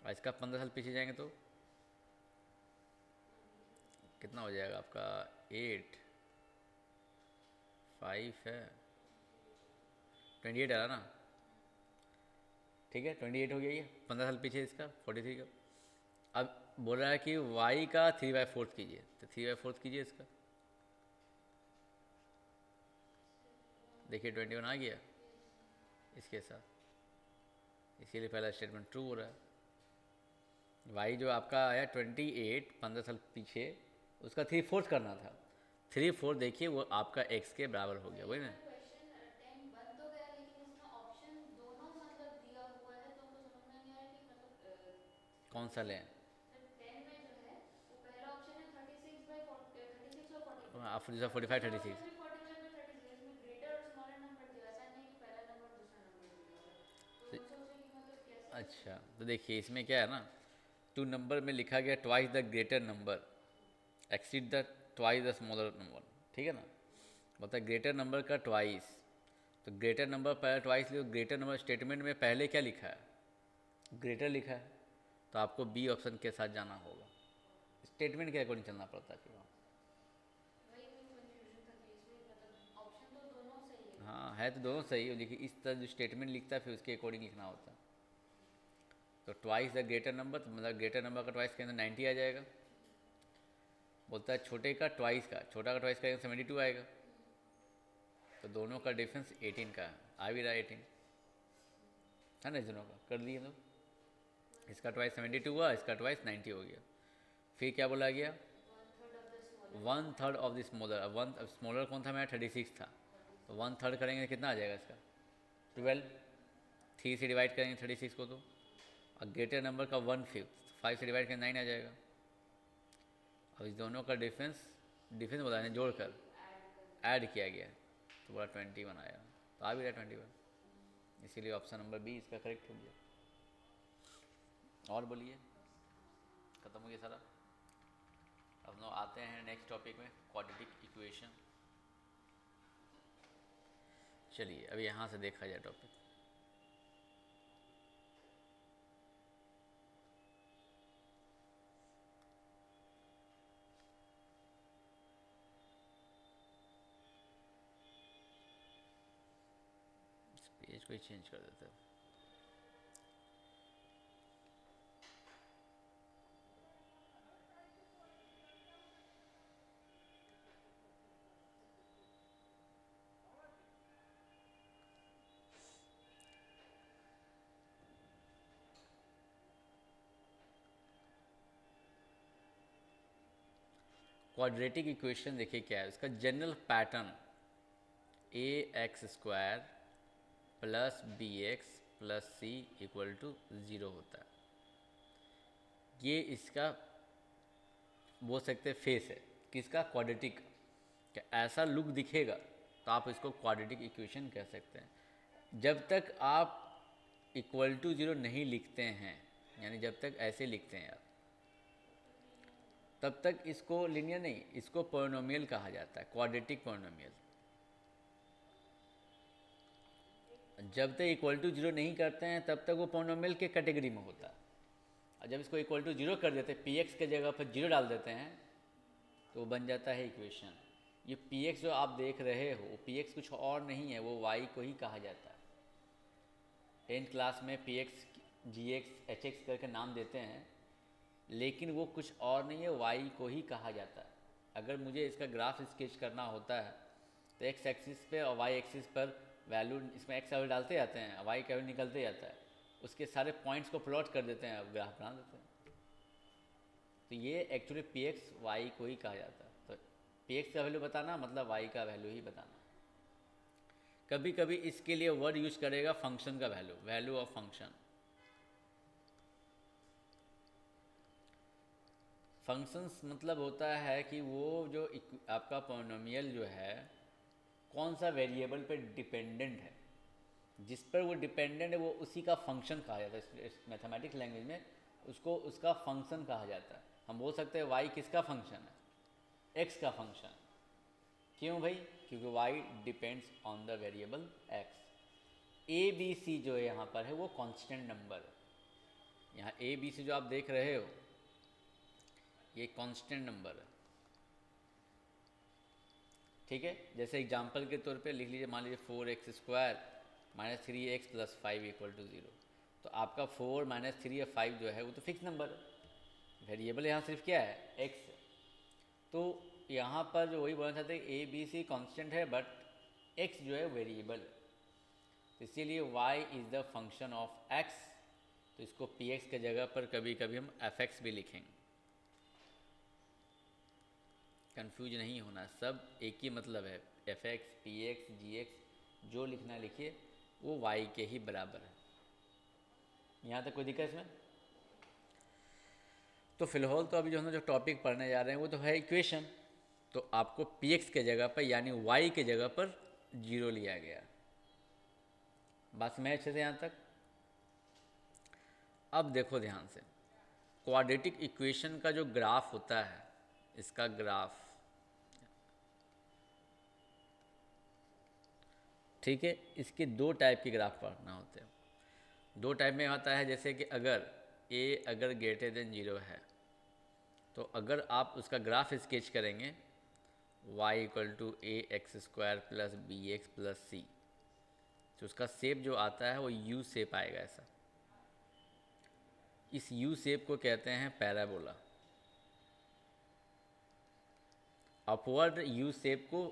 और इसका 15 साल पीछे जाएंगे तो कितना हो जाएगा आपका? 8 5 है 28 है ना, ठीक है 28 हो गया ये 15 साल पीछे इसका 43 का। अब बोल रहा है कि y का 3/4 कीजिए, तो 3/4 कीजिए इसका। देखिए 21 आ गया इसके साथ, इसीलिए पहला स्टेटमेंट ट्रू हो रहा है। y जो आपका आया 28 15 साल पीछे, उसका 3/4 करना था। 3/4 देखिए वो आपका x के बराबर हो गया, वही ना। क्वेश्चन 10 बन तो गया, लेकिन इसमें ऑप्शन दोनों मतलब दिया हुआ है, तो हमको समझ में नहीं आ रहा कि मतलब कौन सा लें? 10 में जो है वो पहला ऑप्शन है 36 और 45। आप 45 36 45 में 36, इसमें ग्रेटर और स्मॉलर नंबर दिया, ऐसा नहीं कि पहला नंबर दूसरा नंबर दिया हुआ है। तो हम सोचे कि मतलब कैसे। अच्छा तो देखिए इसमें क्या है ना, 2 नंबर में लिखा गया twice the greater number exceed the twice the smaller number, ठीक है ना। मतलब ग्रेटर नंबर का ट्वाइस, तो ग्रेटर नंबर पहले ट्वाइस लिखो। ग्रेटर नंबर स्टेटमेंट में पहले क्या लिखा है? ग्रेटर लिखा है, तो आपको बी ऑप्शन के साथ जाना होगा। स्टेटमेंट के अकॉर्डिंग चलना पड़ता है फिर वहाँ। वही में कंफ्यूजन था कि इसमें मतलब ऑप्शन तो दोनों सही है। हाँ है तो दोनों सही है, लेकिन इस तरह जो स्टेटमेंट लिखता है फिर उसके अकॉर्डिंग लिखना होता है। तो ट्वाइस द ग्रेटर नंबर, तो मतलब ग्रेटर नंबर का ट्वाइस के अंदर 90 आ जाएगा। बोलता है छोटे का ट्वाइस का, छोटा का ट्वाइस का 72 आएगा। तो दोनों का डिफरेंस 18 का है, आ भी रहा है 18 है ना। इस दोनों का कर दिए तो इसका ट्वाइस 72 हुआ, इसका ट्वाइस 90 हो गया। फिर क्या बोला गया? 1/3 ऑफ द स्मॉलर। अब वन स्मॉलर कौन था? मेरा 36 था, तो 1/3 करेंगे तो कितना आ जाएगा इसका? 12। 3 से डिवाइड करेंगे 36 को, तो और ग्रेटर नंबर का 1/5, 5 से डिवाइड करेंगे 9 आ जाएगा। अब इस दोनों का डिफरेंस बताने जोड़कर ऐड किया गया, तो बोला 21 आया, तो आ भी रहा 21। इसीलिए ऑप्शन नंबर बी इसका करेक्ट हो गया। और बोलिए, ख़त्म हो गया सारा। अब लोग आते हैं नेक्स्ट टॉपिक में, क्वाड्रेटिक इक्वेशन। चलिए अब यहाँ से देखा जाए टॉपिक। इस पेज को ही चेंज कर देते हैं। क्वाड्रेटिक इक्वेशन देखिए क्या है उसका general pattern, ax² plus bx plus c equal to 0 होता है। ये इसका बोल सकते हैं फेस है किसका? क्वाड्रेटिक। क्या ऐसा लुक दिखेगा तो आप इसको क्वाड्रेटिक इक्वेशन कह सकते हैं। जब तक आप इक्वल टू ज़ीरो नहीं लिखते हैं, यानी जब तक ऐसे लिखते हैं आप, तब तक इसको लीनियर नहीं, इसको पॉलिनोमियल कहा जाता है, क्वाड्रेटिक पॉलिनोमियल। जब तक इक्वल टू ज़ीरो नहीं करते हैं तब तक वो पॉलिनोमियल के कैटेगरी में होता है, और जब इसको इक्वल टू ज़ीरो कर देते हैं, पी एक्स के जगह पर जीरो डाल देते हैं, तो वो बन जाता है इक्वेशन। ये पी एक्स जो आप देख रहे हो, पी एक्स कुछ और नहीं है, वो वाई को ही कहा जाता है। 10th क्लास में पी एक्स, जी एक्स, एच एक्स करके नाम देते हैं, लेकिन वो कुछ और नहीं है, वाई को ही कहा जाता है। अगर मुझे इसका ग्राफ स्केच करना होता है तो एक्स एक्सिस पे और वाई एक्सिस पर वैल्यू, इसमें एक्स वैल्यू डालते जाते हैं, वाई का वैल्यू निकलते जाता है, उसके सारे पॉइंट्स को प्लॉट कर देते हैं, अब ग्राफ बना देते हैं। तो ये एक्चुअली पी एक्स वाई को ही कहा जाता है। तो पी एक्स का वैल्यू बताना मतलब वाई का वैल्यू ही बताना। कभी कभी इसके लिए वर्ड यूज करेगा फंक्शन का value, value of function. Functions मतलब होता है कि वो जो आपका पॉलिनोमियल जो है कौन सा वेरिएबल पे डिपेंडेंट है, जिस पर वो डिपेंडेंट है वो उसी का फंक्शन कहा जाता है। मैथमेटिक्स लैंग्वेज में उसको उसका फंक्शन कहा जाता है। हम बोल सकते हैं वाई किसका फंक्शन है, एक्स का फंक्शन। क्यों भाई? क्योंकि Y depends on the variable X. A B C जो है यहाँ पर है वो कांस्टेंट नंबर है। यहाँ ए बी सी जो आप देख रहे हो ये कांस्टेंट नंबर है, ठीक है। जैसे एग्जांपल के तौर पे लिख लीजिए, मान लीजिए 4x² minus 3x plus 5 equal to 0। तो आपका 4 माइनस 3 या 5 जो है वो तो फिक्स नंबर है, वेरिएबल यहाँ सिर्फ क्या है, x। तो यहाँ पर जो वही बोलना चाहते हैं ए बी सी कॉन्स्टेंट है बट x जो है वेरिएबल, तो इसीलिए y is the function of x। तो इसको px के जगह पर कभी कभी हम fx भी लिखेंगे। कंफ्यूज नहीं होना, सब एक ही मतलब है, fx, px, gx जो लिखना लिखिए, वो y के ही बराबर है। यहाँ तक कोई दिक्कत इसमें? तो फिलहाल तो अभी जो हम जो टॉपिक पढ़ने जा रहे हैं वो तो है इक्वेशन। तो आपको px के जगह पर यानी y के जगह पर 0 लिया गया। बात समझ अच्छे से यहाँ तक? अब देखो ध्यान से, क्वाड्रेटिक इक्वेशन का जो ग्राफ होता है, इसका ग्राफ, ठीक है, इसके दो टाइप के ग्राफ पढ़ना होते हैं। दो टाइप में होता है, जैसे कि अगर a अगर ग्रेटर देन 0 है तो अगर आप उसका ग्राफ स्केच करेंगे y equal to ax² plus bx plus c, तो उसका शेप जो आता है वो U शेप आएगा ऐसा। इस U शेप को कहते हैं पैराबोला। अपवर्ड U शेप को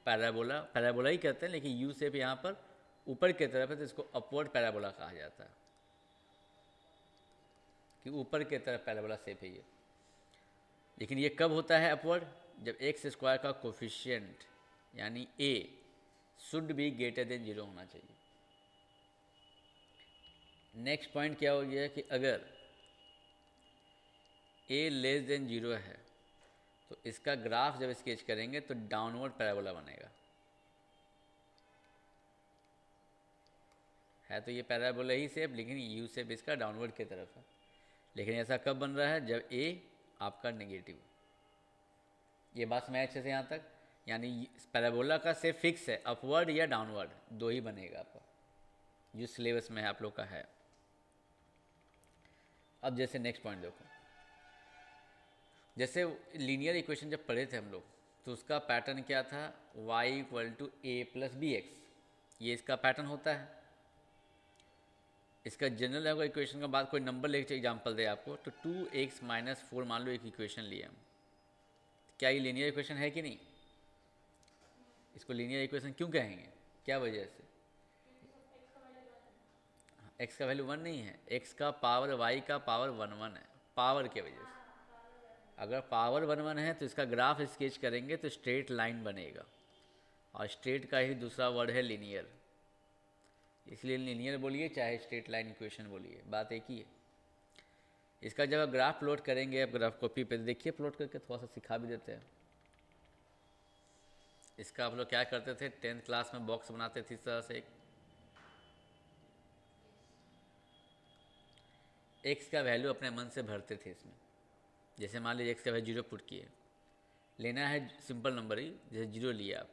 पैराबोला ही कहते हैं, लेकिन U शेप यहाँ पर ऊपर की तरफ है तो इसको अपवर्ड पैराबोला कहा जाता है, कि ऊपर की तरफ पैराबोला शेप है ये। लेकिन ये कब होता है अपवर्ड? जब x² का कोफिशिएंट यानी a should be greater than 0 होना चाहिए। नेक्स्ट पॉइंट क्या हो गया कि अगर a लेस देन 0 है तो इसका ग्राफ जब स्केच करेंगे तो डाउनवर्ड पैराबोला बनेगा। है तो ये पैराबोला ही शेप, लेकिन यू शेप इसका डाउनवर्ड की तरफ है। लेकिन ऐसा कब बन रहा है? जब a आपका नेगेटिव। ये बात समझ अच्छे से यहाँ तक? यानी पैराबोला का शेप फिक्स है, अपवर्ड या डाउनवर्ड दो ही बनेगा आपका, जो सिलेबस में आप लोग का है। अब जैसे नेक्स्ट पॉइंट देखो, जैसे लीनियर इक्वेशन जब पढ़े थे हम लोग तो उसका पैटर्न क्या था, y equal to a plus B X, ये इसका पैटर्न होता है। इसका जनरल अगर इक्वेशन का बाद कोई नंबर लेके एग्जांपल दे आपको, तो 2x माइनस 4 मान लो एक इक्वेशन लिए हम, क्या ये लीनियर इक्वेशन है कि नहीं? इसको लीनियर इक्वेशन क्यों कहेंगे, क्या वजह से? x का वैल्यू 1 नहीं है, x का पावर y का पावर 1 है, पावर के वजह से। अगर पावर 1 है तो इसका ग्राफ स्केच करेंगे तो स्ट्रेट लाइन बनेगा, और स्ट्रेट का ही दूसरा वर्ड है लीनियर, इसलिए लीनियर बोलिए चाहे स्ट्रेट लाइन इक्वेशन बोलिए, बात एक ही है। इसका जब आप ग्राफ प्लॉट करेंगे, आप ग्राफ कॉपी पे देखिए प्लॉट करके, थोड़ा सा सिखा भी देते हैं। इसका आप लोग क्या करते थे, 10th क्लास में बॉक्स बनाते थे इस तरह से, एक एक्स का वैल्यू अपने मन से भरते थे इसमें। जैसे मान लीजिए एक्स का वैल्यू 0 पुट किए, लेना है सिंपल नंबर ही, जैसे 0 लिया आप,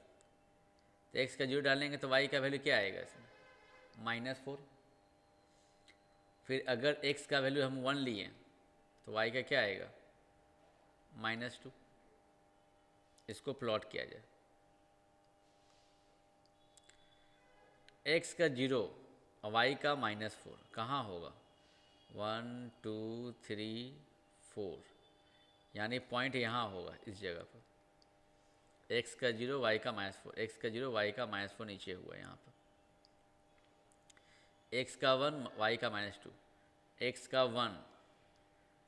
तो एक्स का 0 डालेंगे तो वाई का वैल्यू क्या आएगा इसमें, -4। फिर अगर एक्स का वैल्यू हम 1 लिए तो वाई का क्या आएगा, -2। इसको प्लॉट किया जाए, एक्स का 0 और वाई का -4 कहाँ होगा, 1 2 3 4, यानी पॉइंट यहाँ होगा इस जगह पर। एक्स का 0 वाई का -4, एक्स का 0 वाई का -4 नीचे हुआ यहाँ पर, एक्स का 1 वाई का -2, एक्स का 1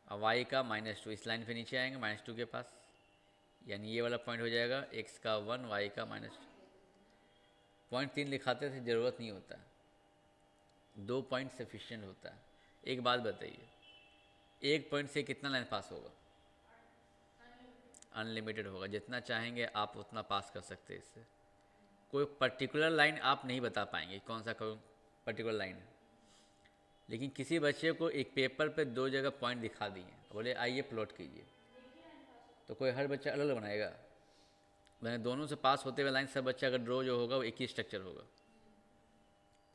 और वाई का -2, इस लाइन पे नीचे आएंगे -2 के पास, यानी ये वाला पॉइंट हो जाएगा एक्स का 1 वाई का -2। पॉइंट 3 लिखाते थे, ज़रूरत नहीं होता है, 2 पॉइंट सफिशिएंट होता है। एक बात बताइए, एक पॉइंट से कितना लाइन पास होगा, अनलिमिटेड होगा, जितना चाहेंगे आप उतना पास कर सकते हैं इससे। कोई पर्टिकुलर लाइन आप नहीं बता पाएंगे कौन सा पर्टिकुलर लाइन है, लेकिन किसी बच्चे को एक पेपर पे 2 जगह पॉइंट दिखा दिए, बोले आइए प्लॉट कीजिए, तो कोई हर बच्चा अलग अलग बनाएगा। मैंने दोनों से पास होते हुए लाइन, सब बच्चा अगर ड्रॉ जो होगा वो एक ही स्ट्रक्चर होगा।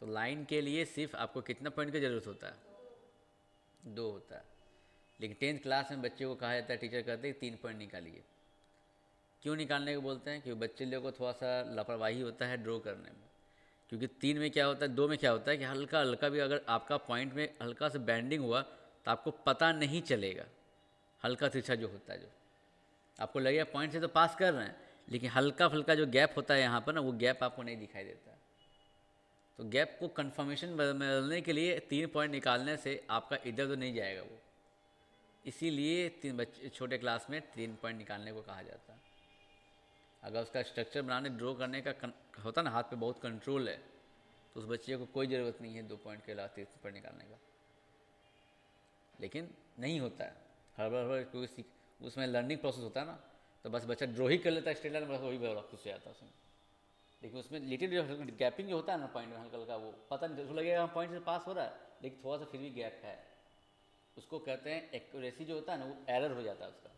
तो लाइन के लिए सिर्फ आपको कितना पॉइंट की ज़रूरत होता है, 2 होता है। लेकिन 10th क्लास में बच्चे को कहा जाता है, टीचर कहते हैं 3 पॉइंट निकालिए। क्यों निकालने को बोलते हैं, क्योंकि बच्चे लोगों को थोड़ा सा लापरवाही होता है ड्रॉ करने में। क्योंकि 3 में क्या होता है, 2 में क्या होता है कि हल्का हल्का भी अगर आपका पॉइंट में हल्का सा बैंडिंग हुआ तो आपको पता नहीं चलेगा। हल्का तिरछा जो होता है, जो आपको लगेगा पॉइंट से तो पास कर रहे हैं, लेकिन हल्का फुल्का जो गैप होता है यहाँ पर ना, वो गैप आपको नहीं दिखाई देता। तो गैप को कन्फर्मेशन बदलने के लिए 3 पॉइंट निकालने से आपका इधर तो नहीं जाएगा वो, इसीलिए 3 बच्चे छोटे क्लास में 3 पॉइंट निकालने को कहा जाता है। अगर उसका स्ट्रक्चर बनाने ड्रॉ करने का होता ना, हाथ पे बहुत कंट्रोल है, तो उस बच्चे को कोई ज़रूरत नहीं है 2 पॉइंट के अलावा 3 पॉइंट निकालने का। लेकिन नहीं होता है, हड़बड़ क्योंकि उसमें लर्निंग प्रोसेस होता है ना, तो बस बच्चा ड्रॉ ही कर लेता है स्ट्रेट लाइन, बस वही बड़ा खुश हो जाता है उसमें। लेकिन उसमें लिटिल जो गैपिंग जो होता है ना पॉइंट में हल्का हल्का, वो पता नहीं, उसको लगेगा पॉइंट से पास हो रहा है, लेकिन थोड़ा सा फिर भी गैप है। उसको कहते हैं एक्यूरेसी जो होता है ना, वो एरर हो जाता है उसका।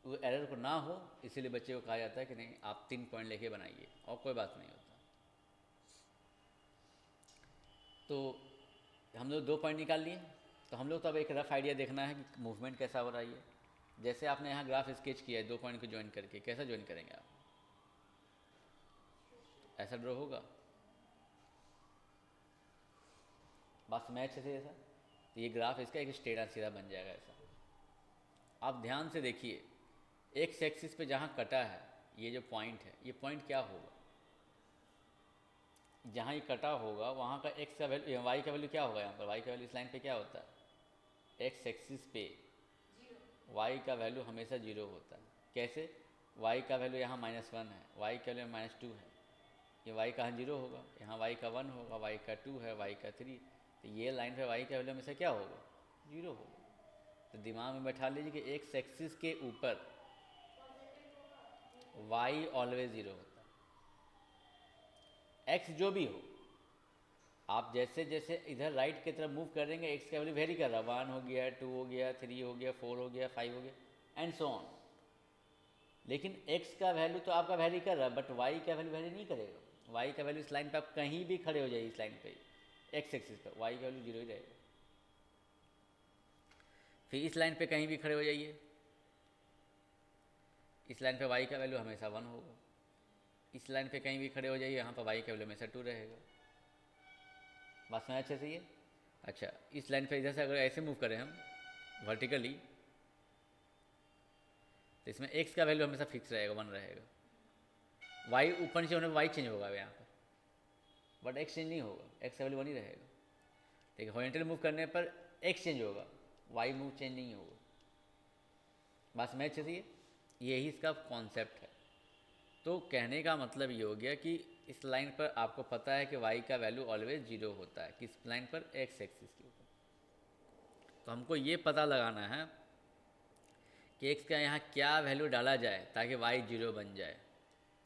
वो एरर को ना हो, इसीलिए बच्चे को कहा जाता है कि नहीं आप 3 पॉइंट लेके बनाइए, और कोई बात नहीं होता। तो हम लोग 2 पॉइंट निकाल लिए, तो हम लोग तो अब एक रफ आइडिया देखना है कि मूवमेंट कैसा हो रहा है। ये जैसे आपने यहाँ ग्राफ स्केच किया है 2 पॉइंट को ज्वाइन करके, कैसा ज्वाइन करेंगे आप, ऐसा ड्रॉ होगा, बात समझ अच्छे से ऐसा। तो ये ग्राफ इसका एक स्ट्रेट सीधा बन जाएगा ऐसा। आप ध्यान से देखिए, एक्स एक्सिस पे जहाँ कटा है ये जो पॉइंट है, ये पॉइंट क्या होगा, जहाँ ये कटा होगा वहाँ का एक्स का वैल्यू, वाई का वैल्यू क्या होगा, यहाँ पर वाई का वैल्यू इस लाइन पे क्या होता है, एक्स एक्सिस पे वाई का वैल्यू हमेशा 0 होता है। कैसे, वाई का वैल्यू यहाँ -1 है, वाई का वैल्यू -2 है, ये वाई कहाँ 0 होगा, यहाँ वाई का 1 होगा, वाई का 2 है, वाई का 3, तो ये लाइन पे वाई का वैल्यू हमेशा क्या होगा, 0 होगा। तो दिमाग में बैठा लीजिए कि एक्स एक्सिस के ऊपर वाई ऑलवेज 0 होता है। एक्स जो भी हो, आप जैसे जैसे इधर राइट की तरफ मूव करेंगे, एक्स का वैल्यू वेरी कर रहा है, 1 हो गया, 2 हो गया, 3 हो गया, 4 हो गया, 5 हो गया, एंड सो ऑन। लेकिन एक्स का वैल्यू तो आपका वेरी कर रहा है, बट वाई का वैल्यू वेरी नहीं करेगा। वाई का वैल्यू इस लाइन पे आप कहीं भी खड़े हो जाइए, इस लाइन पे एक्स एक्सिस पर वाई का वैल्यू 0 ही रहेगा। फिर इस लाइन पे कहीं भी खड़े हो जाइए, इस लाइन पे वाई का वैल्यू हमेशा 1 होगा। इस लाइन पे कहीं भी खड़े हो जाइए, यहाँ पर वाई का वैल्यू हमेशा 2 रहेगा। बात समझ अच्छे से ये। अच्छा, इस लाइन पे इधर से अगर ऐसे मूव करें हम वर्टिकली, तो इसमें एक्स का वैल्यू हमेशा फिक्स रहेगा, 1 रहेगा। वाई ऊपर नीचे होने पर वाई चेंज होगा यहाँ पर, बट एक्स चेंज नहीं होगा, एक्स का वैल्यू 1 ही रहेगा। ठीक है, हॉरिजॉन्टल मूव करने पर एक्स चेंज होगा, वाई मूव चेंज नहीं होगा। बात समझ अच्छे से, यही इसका कॉन्सेप्ट है। तो कहने का मतलब ये हो गया कि इस लाइन पर आपको पता है कि y का वैल्यू ऑलवेज 0 होता है, किस लाइन पर, x एक्सिस के ऊपर। तो हमको ये पता लगाना है कि x का यहाँ क्या वैल्यू डाला जाए ताकि y 0 बन जाए।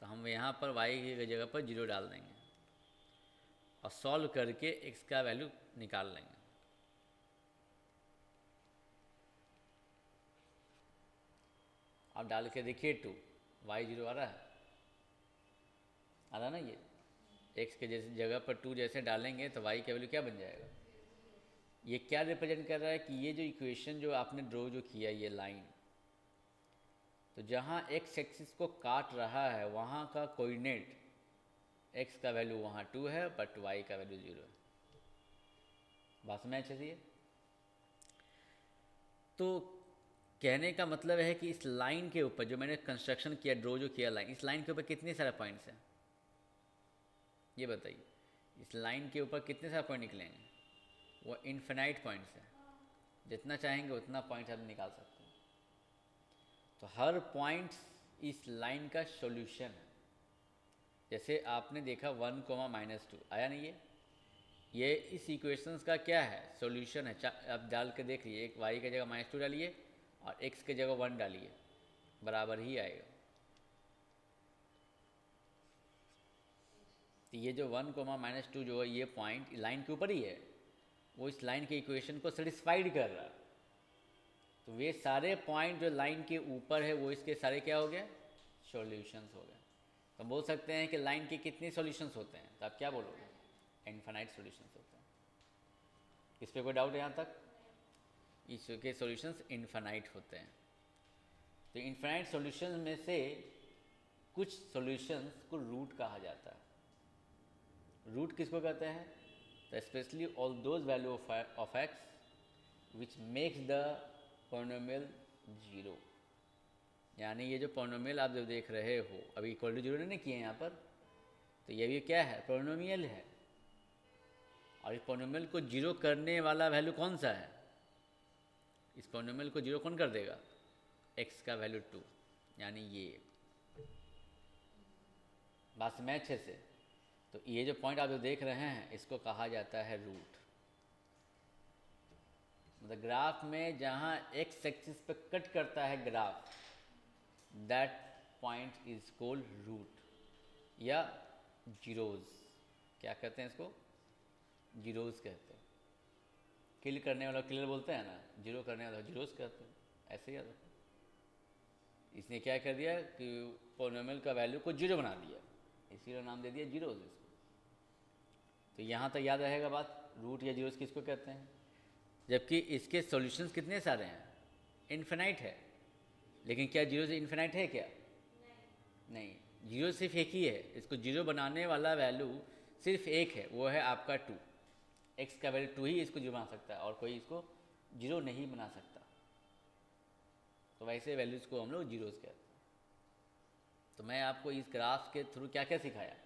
तो हम यहाँ पर y की जगह पर 0 डाल देंगे और सॉल्व करके x का वैल्यू निकाल लेंगे। आप डाल के देखिए 2, y0 आ रहा है, आ रहा ना ये, x के जैसे जगह पर 2 जैसे डालेंगे तो y का वैल्यू क्या बन जाएगा। ये क्या रिप्रेजेंट कर रहा है कि ये जो इक्वेशन जो आपने ड्रॉ जो किया ये लाइन, तो जहाँ x एक्सिस को काट रहा है वहाँ का कोऑर्डिनेट x का वैल्यू वहाँ 2 है बट y का वैल्यू 0 है। बात में अच्छे से, तो कहने का मतलब है कि इस लाइन के ऊपर जो मैंने कंस्ट्रक्शन किया, ड्रॉ जो किया लाइन, इस लाइन के ऊपर कितने सारे पॉइंट्स हैं ये बताइए। इस लाइन के ऊपर कितने सारे पॉइंट निकलेंगे, वो इन्फिनाइट पॉइंट्स हैं, जितना चाहेंगे उतना पॉइंट आप निकाल सकते हैं। तो हर पॉइंट इस लाइन का सॉल्यूशन है। जैसे आपने देखा 1, -2 आया नहीं, ये इस इक्वेशंस का क्या है, सॉल्यूशन है। आप डाल के देख लीजिए, एक y की जगह -2 डालिए और x की जगह 1 डालिए, बराबर ही आएगा। तो ये जो 1, -2 जो है ये पॉइंट लाइन के ऊपर ही है, वो इस लाइन के इक्वेशन को सेटिस्फाइड कर रहा है। तो वे सारे पॉइंट जो लाइन के ऊपर है वो इसके सारे क्या हो गए, सॉल्यूशंस हो गए। तो बोल सकते हैं कि लाइन के कितने सॉल्यूशंस होते हैं, तो आप क्या बोलोगे, इनफाइनाइट सॉल्यूशंस होते हैं। इस पर कोई डाउट है यहाँ तक, इसके सॉल्यूशंस इनफाइनाइट होते हैं। तो इनफाइनाइट सॉल्यूशंस में से कुछ सॉल्यूशंस को रूट कहा जाता है। रूट किसको कहते हैं, तो specially all those value of x which makes the polynomial 0। यानी ये जो पॉलिनोमियल आप जो देख रहे हो अभी इक्वल टू 0 नहीं किए हैं यहाँ पर, तो ये भी क्या है, पॉलिनोमियल है। और इस पॉलिनोमियल को 0 करने वाला वैल्यू कौन सा है, इस पॉलिनोमियल को 0 कौन कर देगा, x का वैल्यू 2, यानी ये बात में अच्छे से। तो ये जो पॉइंट आप जो देख रहे हैं इसको कहा जाता है रूट। मतलब ग्राफ में जहाँ x एक्सिस पे कट करता है graph, that point is called root या जीरोज। क्या कहते हैं इसको, जीरोज कहते हैं। किल करने वाला किलर बोलते हैं ना, जीरो करने वाला जीरोज कहते हैं, ऐसे ही याद रखो। इसने क्या कर दिया कि पॉलिनोमियल का वैल्यू को 0 बना दिया, इसीलिए नाम दे दिया जीरोज इसको। तो यहाँ तक याद रहेगा बात, रूट या जीरोज किसको कहते हैं। जबकि इसके सॉल्यूशंस कितने सारे हैं, इन्फिनाइट है। लेकिन क्या जीरो से इन्फिनाइट है क्या, नहीं, जीरो सिर्फ एक ही है। इसको 0 बनाने वाला वैल्यू सिर्फ एक है, वो है आपका 2। x का वैल्यू 2 ही इसको 0 बना सकता है और कोई इसको 0 नहीं बना सकता। तो वैसे वैल्यूज़ को हम लोग जीरोज़ कहते हैं। तो मैं आपको इस ग्राफ के थ्रू क्या क्या सिखाया,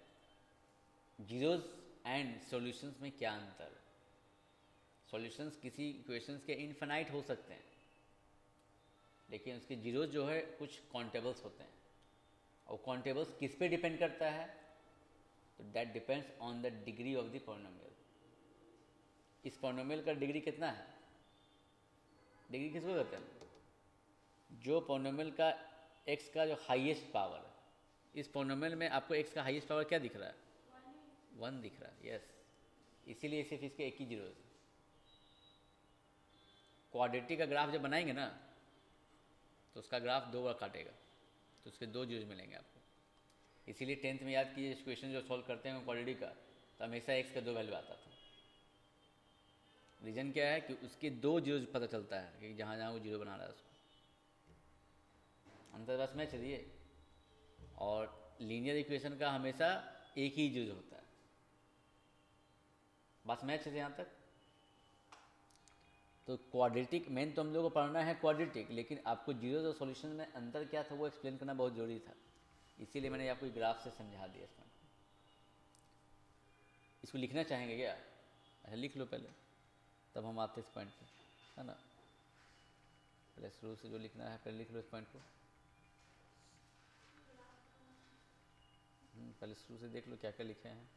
जीरोज़ एंड सॉल्यूशंस में क्या अंतर है। सॉल्यूशंस किसी इक्वेशंस के इन्फिनाइट हो सकते हैं, लेकिन उसके जीरोज़ जो है कुछ काउंटेबल्स होते हैं। और काउंटेबल्स किस पे डिपेंड करता है, तो that depends on the degree of the polynomial. इस पॉलिनोमियल का डिग्री कितना है, डिग्री किसको कहते हैं, जो पॉलिनोमियल का x का जो हाईएस्ट पावर है। इस पॉलिनोमियल में आपको x का हाईएस्ट पावर क्या दिख रहा है, 1 दिख रहा है, यस। इसीलिए सिर्फ इसके एक ही जीरो है। क्वाड्रेटिक का ग्राफ जब बनाएंगे ना तो उसका ग्राफ 2 बार काटेगा, तो उसके 2 जीरोज मिलेंगे आपको। इसीलिए 10th में याद कीजिए, इक्वेशन जो सॉल्व करते हैं क्वाड्रेटिक का, तो हमेशा x का 2 वैल्यू आता था। रीज़न क्या है कि उसके 2 जीरोज पता चलता है कि जहाँ जहाँ वो जीरो बना रहा है उसको। अंतर बस में चलिए। और लीनियर इक्वेशन का हमेशा एक ही जीरो होता है। बस मैच है यहाँ तक। तो क्वाड्रेटिक मेन तो हम लोगों को पढ़ना है क्वाड्रेटिक, लेकिन आपको जीरोज और सॉल्यूशन में अंतर क्या था वो एक्सप्लेन करना बहुत ज़रूरी था। इसीलिए मैंने आपको ग्राफ से समझा दिया। इसको लिखना चाहेंगे क्या, अच्छा लिख लो पहले, तब हम आते इस पॉइंट पे, है ना। पहले शुरू से जो लिखना है पहले लिख लो इस पॉइंट को। पहले शुरू से देख लो क्या क्या लिखे हैं।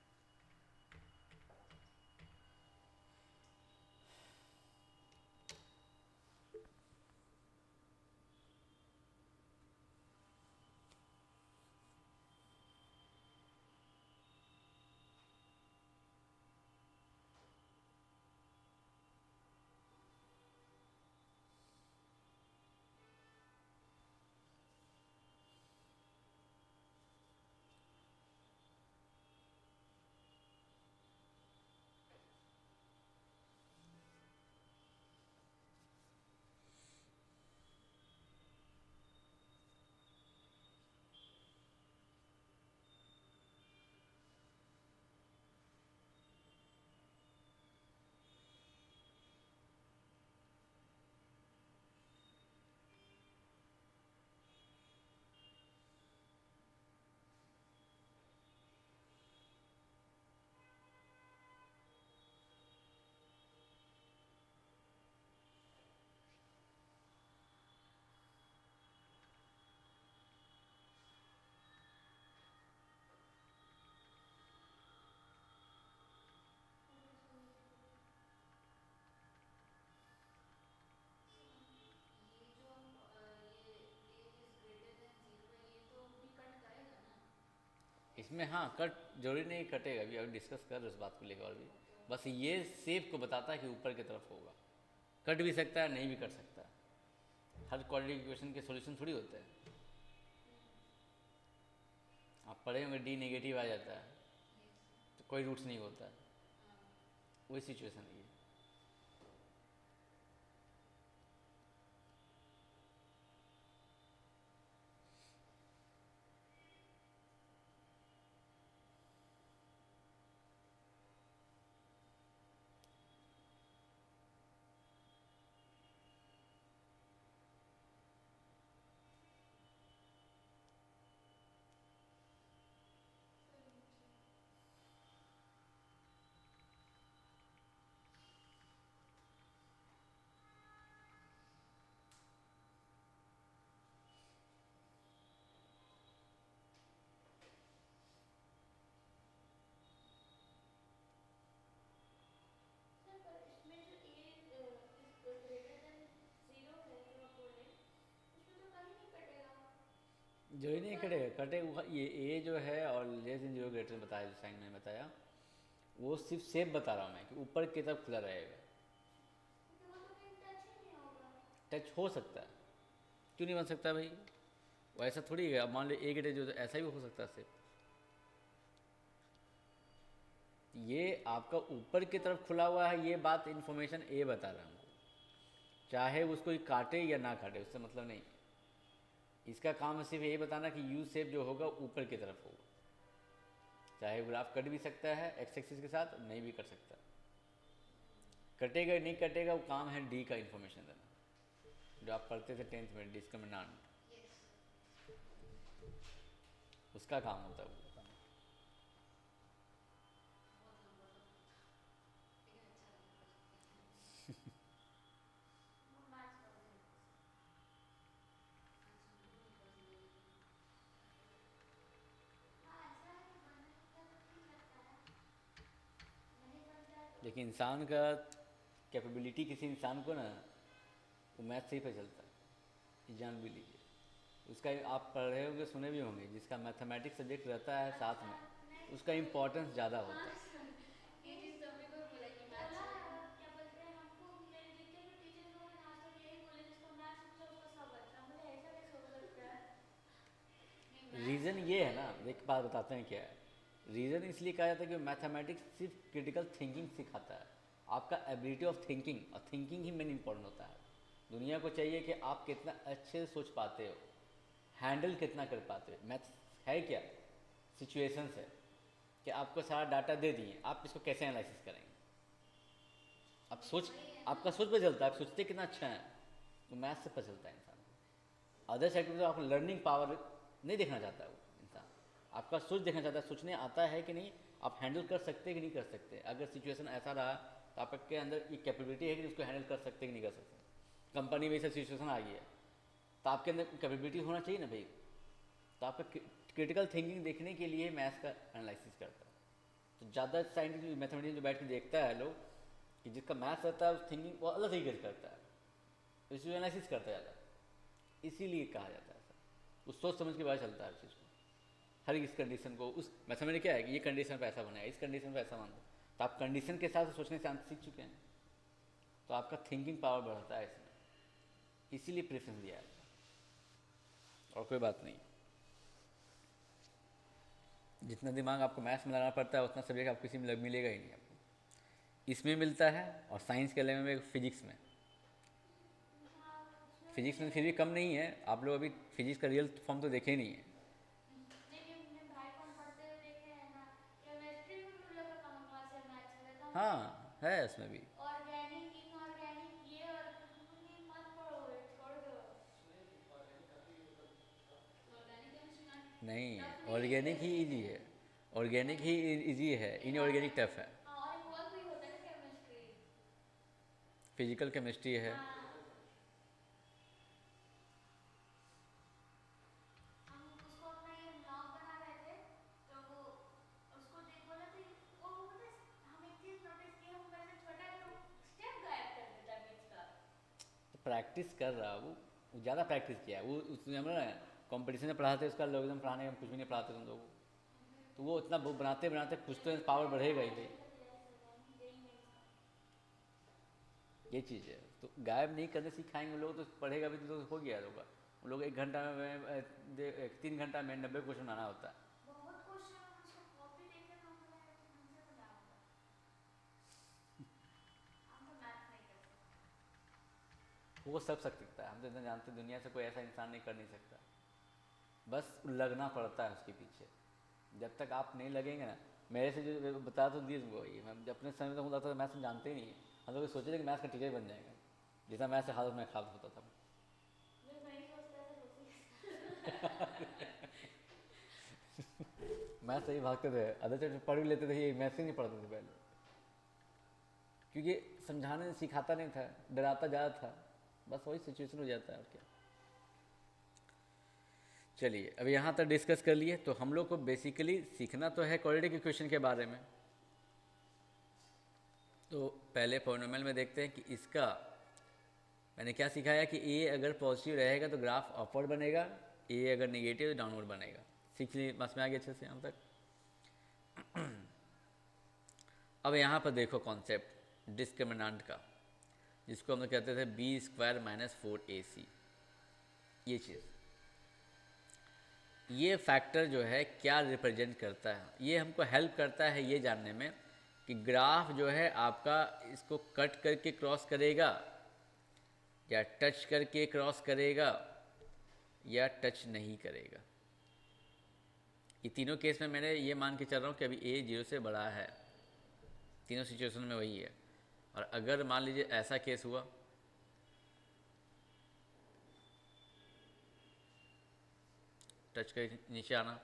इसमें हाँ कट जरूरी नहीं कटेगा, अभी अभी डिस्कस कर रहे उस बात को लेकर और भी, बस ये शेप को बताता है कि ऊपर की तरफ होगा, कट भी सकता है नहीं भी कट सकता है, हर क्वाड्रेटिक इक्वेशन के सॉल्यूशन थोड़ी होते हैं। आप पढ़े होंगे डी नेगेटिव आ जाता है तो कोई रूट्स नहीं होता है, वही सिचुएशन है ये। सर पर इसमें जो ए इज ग्रेटर देन 0 है जो आप बोले, उसमें तो कहीं नहीं कटेगा। जो ही नहीं कटेगा, कटेगा ये ए जो है और लेस देन जीरो ग्रेटर बताया, जो साइन मैंने बताया वो सिर्फ शेप बता रहा हूँ मैं कि ऊपर की तरफ खुला रहेगा। क्योंकि वो तो कहीं टच ही नहीं होगा। टच हो सकता है, क्यों नहीं बन सकता भाई, वो ऐसा थोड़ी है। अब मान लो ए ग्रेटर जो ऐसा भी हो सकता है शेप, ये आपका ऊपर की तरफ खुला हुआ है, ये बात इन्फॉर्मेशन ए बता रहा है हमको, चाहे उसको ये काटे या ना काटे उससे मतलब नहीं, इसका काम है सिर्फ ये बताना कि यू शेप जो होगा ऊपर की तरफ होगा, चाहे ग्राफ कट भी सकता है एक्स एक्सिस के साथ, नहीं भी कट सकता, कटेगा नहीं कटेगा वो काम है डी का इन्फॉर्मेशन देना, जो आप पढ़ते थे 10th में डिस्क्रिमिनेंट, उसका काम होता है वो। वो मैच कर देगा। हाँ ऐसा है कि बनने लगता है तो ठीक लगता है, नहीं बनता है तो लेकिन इंसान का कैपेबिलिटी, किसी इंसान को ना वो मैथ से ही पता चलता है, ये जान भी लीजिए। उसका आप पढ़े होंगे सुने भी होंगे, जिसका मैथमेटिक्स सब्जेक्ट रहता है साथ में उसका इम्पोर्टेंस ज़्यादा होता है। ये चीज़ सभी को बोला कि मैथ्स बोला क्या बोलते हैं हमको, मेरे जितने भी टीचर्स लोग हैं ना आज तक यही बोले जिसको मैथ्स अच्छा उसका सब अच्छा। मुझे ऐसा कैसे हो सकता है? रीज़न ये है ना, एक बात बताते हैं क्या है रीज़न, इसलिए कहा जाता है कि मैथमेटिक्स सिर्फ क्रिटिकल थिंकिंग सिखाता है, आपका एबिलिटी ऑफ थिंकिंग, और थिंकिंग ही मेन इंपॉर्टेंट होता है। दुनिया को चाहिए कि आप कितना अच्छे से सोच पाते हो, हैंडल कितना कर पाते हो। मैथ्स है क्या, सिचुएशंस है कि आपको सारा डाटा दे दिए, आप इसको कैसे एनालिसिस करेंगे, आप सोच, आपका सोच पर चलता है, आप सोचते कितना अच्छा है, तो मैथ्स से पता चलता है इंसान को। अदर साइड पर तो आप लर्निंग पावर नहीं देखना चाहता है वो इंसान, आपका सोच देखना चाहता है, सोचने आता है कि नहीं, आप हैंडल कर सकते हैं कि नहीं कर सकते। अगर सिचुएशन ऐसा रहा तो आपके अंदर ये कैपेबिलिटी है कि उसको हैंडल कर सकते हैं कि नहीं कर सकते। कंपनी में ऐसा सिचुएशन आ गई है तो आपके अंदर कैपेबिलिटी होना चाहिए ना भाई, तो आपका क्रिटिकल थिंकिंग देखने के लिए मैथ्स का एनालिसिस करता है। तो ज़्यादा साइंटिफिक मैथमेटिक्स जो बैठ के देखता है लोग, कि जिसका मैथ्स रहता है थिंकिंग वो अलग तरीके से करता है, इसको एनालिसिस करता है ज़्यादा, इसीलिए कहा जाता है ऐसा। उस सोच समझ के बाद चलता है हर चीज़ को, हर इस कंडीशन को, उस मैथमेटिक्स क्या है कि ये कंडीशन पर ऐसा बना है, इस कंडीशन पर ऐसा बना, तो आप कंडीशन के हिसाब से सोचने से सीख चुके हैं, तो आपका थिंकिंग पावर बढ़ता है इसमें, इसीलिए प्रेफरेंस दिया है, और कोई बात नहीं। जितना दिमाग आपको मैथ्स में लगाना पड़ता है उतना सब्जेक्ट आपको किसी में मिलेगा ही नहीं आपको, इसमें मिलता है और साइंस के लेवल में फिजिक्स में। हाँ उसमें फिजिक्स में मुझे फिर भी कम नहीं है, आप लोग अभी फिजिक्स का रियल फॉर्म तो देखे ही नहीं है। नहीं अपने भाई को हम पढ़ते हुए देखे हैं ना, केमिस्ट्री में भी उन लोग का कमाल से मैथ्स रहता है। हाँ है उसमें भी, ऑर्गेनिक इनऑर्गेनिक ये और ये मत पढ़ो छोड़ दो। ऑर्गेनिक केमिस्ट्री ना नहीं टफ नहीं ऑर्गेनिक ही है। इजी है, ऑर्गेनिक ही इजी है, इनऑर्गेनिक टफ है। हाँ और एक वर्क भी होता है ना केमिस्ट्री। फिजिकल केमिस्ट्री है। हाँ हम उसको अपना ये ब्लॉग बना रहे थे तो वो उसको देख बोला तो वो पता है हम एक चीज नोटिस किए, वो मेरे से छोटा है तो स्टेप गायब कर देता है बीच का। तो प्रैक्टिस कर रहा वो ज़्यादा प्रैक्टिस किया है वो, उसने हम ना कंपटीशन में पढ़ाते उसका लोग एकदम पढ़ाने में कुछ भी नहीं पढ़ाते तुम लोग को। तो वो उतना बनाते बनाते कुछ तो पावर बढ़ेगा ही भाई, ये चीज़ है। तो गायब नहीं करने सिखाएंगे लोग तो पढ़ेगा भी तो हो गया होगा। उन लोग 1 घंटा में 3 घंटा में 90 क्वेश्चन बनाना होता है। बहुत क्वेश्चन हम उसको कॉपी देके ना होता है तो हमसे तो क्या होगा, हम तो मैथ नहीं कर सकते। वो सब सकता है, हम तो इतना जानते हैं, दुनिया से कोई ऐसा इंसान नहीं कर नहीं सकता, बस लगना पड़ता है उसके पीछे। जब तक आप नहीं लगेंगे ना, मेरे से जो बता तो दिए तुमको, ये मैं अपने समय में तो होता था मैथ जानते ही नहीं है, हम लोग सोचे थे कि मैथ का टीचर बन जाएगा, जितना मैथ से हालत में खराब होता था। जो नहीं सोचता है तो उसी मैथ से ही भागते थे, अदर सब्जेक्ट पढ़ भी लेते थे, ये मैथ से नहीं पढ़ते थे पहले, क्योंकि समझाने सिखाता नहीं था, डराता ज़्यादा था, बस वही सिचुएशन हो जाता है और क्या। चलिए अब यहाँ तक डिस्कस कर लिए। तो हम लोग को बेसिकली सीखना तो है क्वाड्रेटिक इक्वेशन के बारे में। तो पहले पॉलिनोमियल में देखते हैं कि इसका मैंने क्या सिखाया कि ए अगर पॉजिटिव रहेगा तो ग्राफ अपवर्ड बनेगा, ए अगर नेगेटिव तो डाउनवर्ड बनेगा। सीख लिए, बस में आ गया अच्छे से यहाँ तक। अब यहाँ पर देखो कॉन्सेप्ट डिस्क्रिमिनेंट का, जिसको हम लोग कहते थे बी स्क्वायर माइनस 4ac। ये चीज़, ये फैक्टर जो है क्या रिप्रेजेंट करता है, ये हमको हेल्प करता है ये जानने में कि ग्राफ जो है आपका इसको कट करके क्रॉस करेगा या टच करके क्रॉस करेगा या टच नहीं करेगा। ये तीनों केस में मैंने ये मान के चल रहा हूँ कि अभी ए 0 से बड़ा है, तीनों सिचुएशन में वही है। और अगर मान लीजिए ऐसा केस हुआ, टच के नीचे आना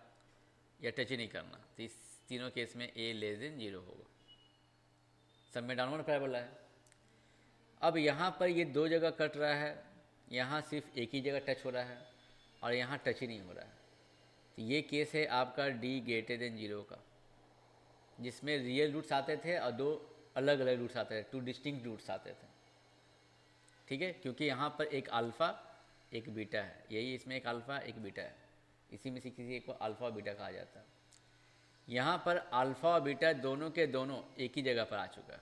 या टच ही नहीं करना, तो इस तीनों केस में ए लेस देन 0 होगा। सब में डाउनवर्ड पैराबोला है। अब यहाँ पर ये 2 जगह कट रहा है, यहाँ सिर्फ एक ही जगह टच हो रहा है और यहाँ टच ही नहीं हो रहा है। तो ये केस है आपका डी ग्रेटर देन 0 का, जिसमें रियल रूट्स आते थे और 2 अलग अलग रूट्स आते थे, 2 डिस्टिंक्ट रूट्स आते थे। ठीक है, क्योंकि यहाँ पर एक अल्फ़ा एक बीटा है, यही इसमें एक अल्फ़ा एक बीटा है, इसी में से किसी एक को अल्फ़ा और बीटा कहा जाता है। यहाँ पर अल्फ़ा और बीटा दोनों के दोनों एक ही जगह पर आ चुका है,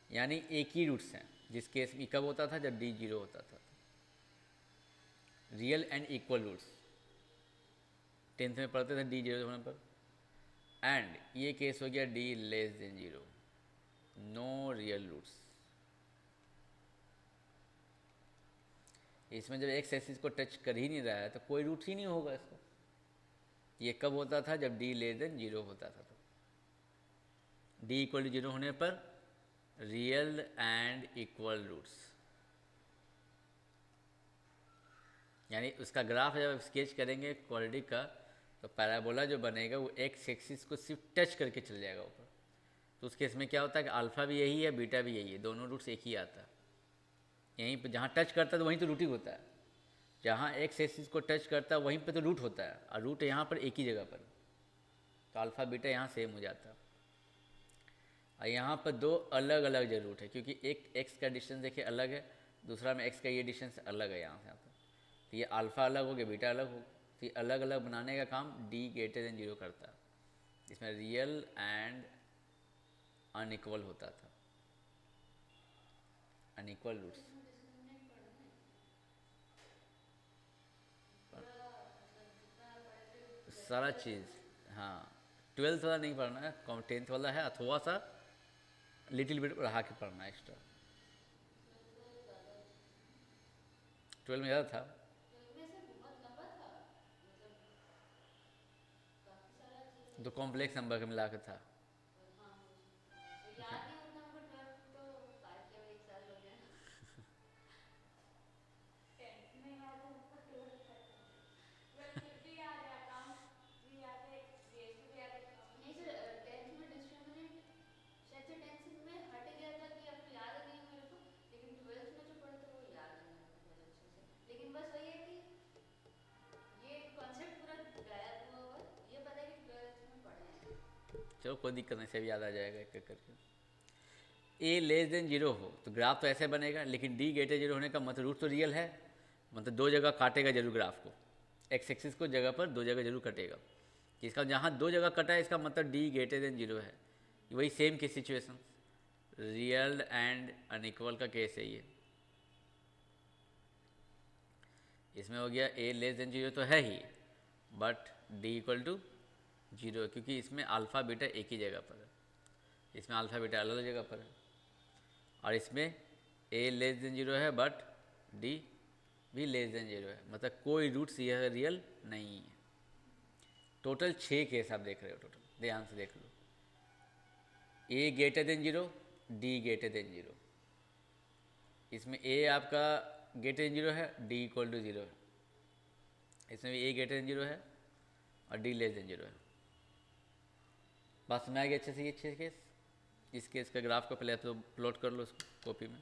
यानी एक ही रूट्स हैं। जिस केस में कब होता था, जब डी 0 होता था, real and equal roots 10th में पढ़ते थे डी 0 होने पर। एंड ये केस हो गया D less than 0, no real roots. इसमें जब एक्स एक्सिस को टच कर ही नहीं रहा है तो कोई रूट ही नहीं होगा इसका। ये कब होता था, जब डी लेस देन 0 होता था। तो डी इक्वल टू 0 होने पर रियल एंड इक्वल रूट्स, यानी उसका ग्राफ जब स्केच करेंगे क्वाड्रेटिक का, तो पैराबोला जो बनेगा वो एक्स एक्सिस को सिर्फ टच करके चल जाएगा ऊपर। तो उस केस में क्या होता है कि अल्फ़ा भी यही है, बीटा भी यही है, दोनों रूट्स एक ही आता है। यहीं पर जहाँ टच करता है तो वहीं तो रूट ही होता है, जहाँ एक्स एक्सिस को टच करता है वहीं पे तो रूट होता है, और रूट यहाँ पर एक ही जगह पर, तो अल्फ़ा बीटा यहाँ सेम हो जाता है। और यहाँ पर 2 अलग अलग जो रूट है, क्योंकि एक एक्स का डिस्टेंस देखिए अलग है, दूसरा में एक्स का ये डिस्टेंस अलग है यहाँ से यहाँ पर। तो ये अल्फ़ा अलग हो गया, बीटा अलग हो, तो ये अलग अलग बनाने का काम डी ग्रेटर देन 0 करता है। इसमें रियल एंड अनइक्वल होता था, अनइक्वल रूट्स। सारा चीज़, हाँ 12th वाला नहीं पढ़ना है, 10th वाला है, थोड़ा सा लिटिल बिट बढ़ा के पढ़ना है एक्स्ट्रा। 12 में ज़्यादा था, तो कॉम्प्लेक्स नंबर का मिला के था। चलो कोई दिक्कत नहीं, सब याद आ जाएगा एक एक करके। ए लेस देन 0 हो तो ग्राफ तो ऐसे बनेगा, लेकिन डी ग्रेटर 0 होने का मतलब रूट तो रियल है, मतलब 2 जगह काटेगा जरूर ग्राफ को, एक्स एक्सिस को जगह पर 2 जगह जरूर कटेगा। कि इसका जहाँ दो जगह कटा है इसका मतलब डी ग्रेटर देन जीरो है। वही सेम की सिचुएशन, रियल एंड अनइक्वल का केस है ये। इसमें हो गया ए लेस देन जीरो तो है ही, but D equal to zero, क्योंकि इसमें अल्फ़ा बीटा एक ही जगह पर है, इसमें अल्फ़ा बीटा अलग अलग जगह पर है। और इसमें ए लेस देन जीरो है बट डी भी लेस देन जीरो है, मतलब कोई रूट्स यह रियल नहीं है। टोटल 6 केस आप देख रहे हो, टोटल ध्यान से देख लो। A greater than zero, D greater than zero, इसमें ए आपका ग्रेटर देन जीरो है, डी इक्वल टू जीरो है, इसमें भी ए ग्रेटर देन जीरो है और डी लेस देन जीरो है। बात समझ आ गई अच्छे से? ये 6 केस, इस केस का ग्राफ को पहले तो प्लॉट कर लो उसको कॉपी में।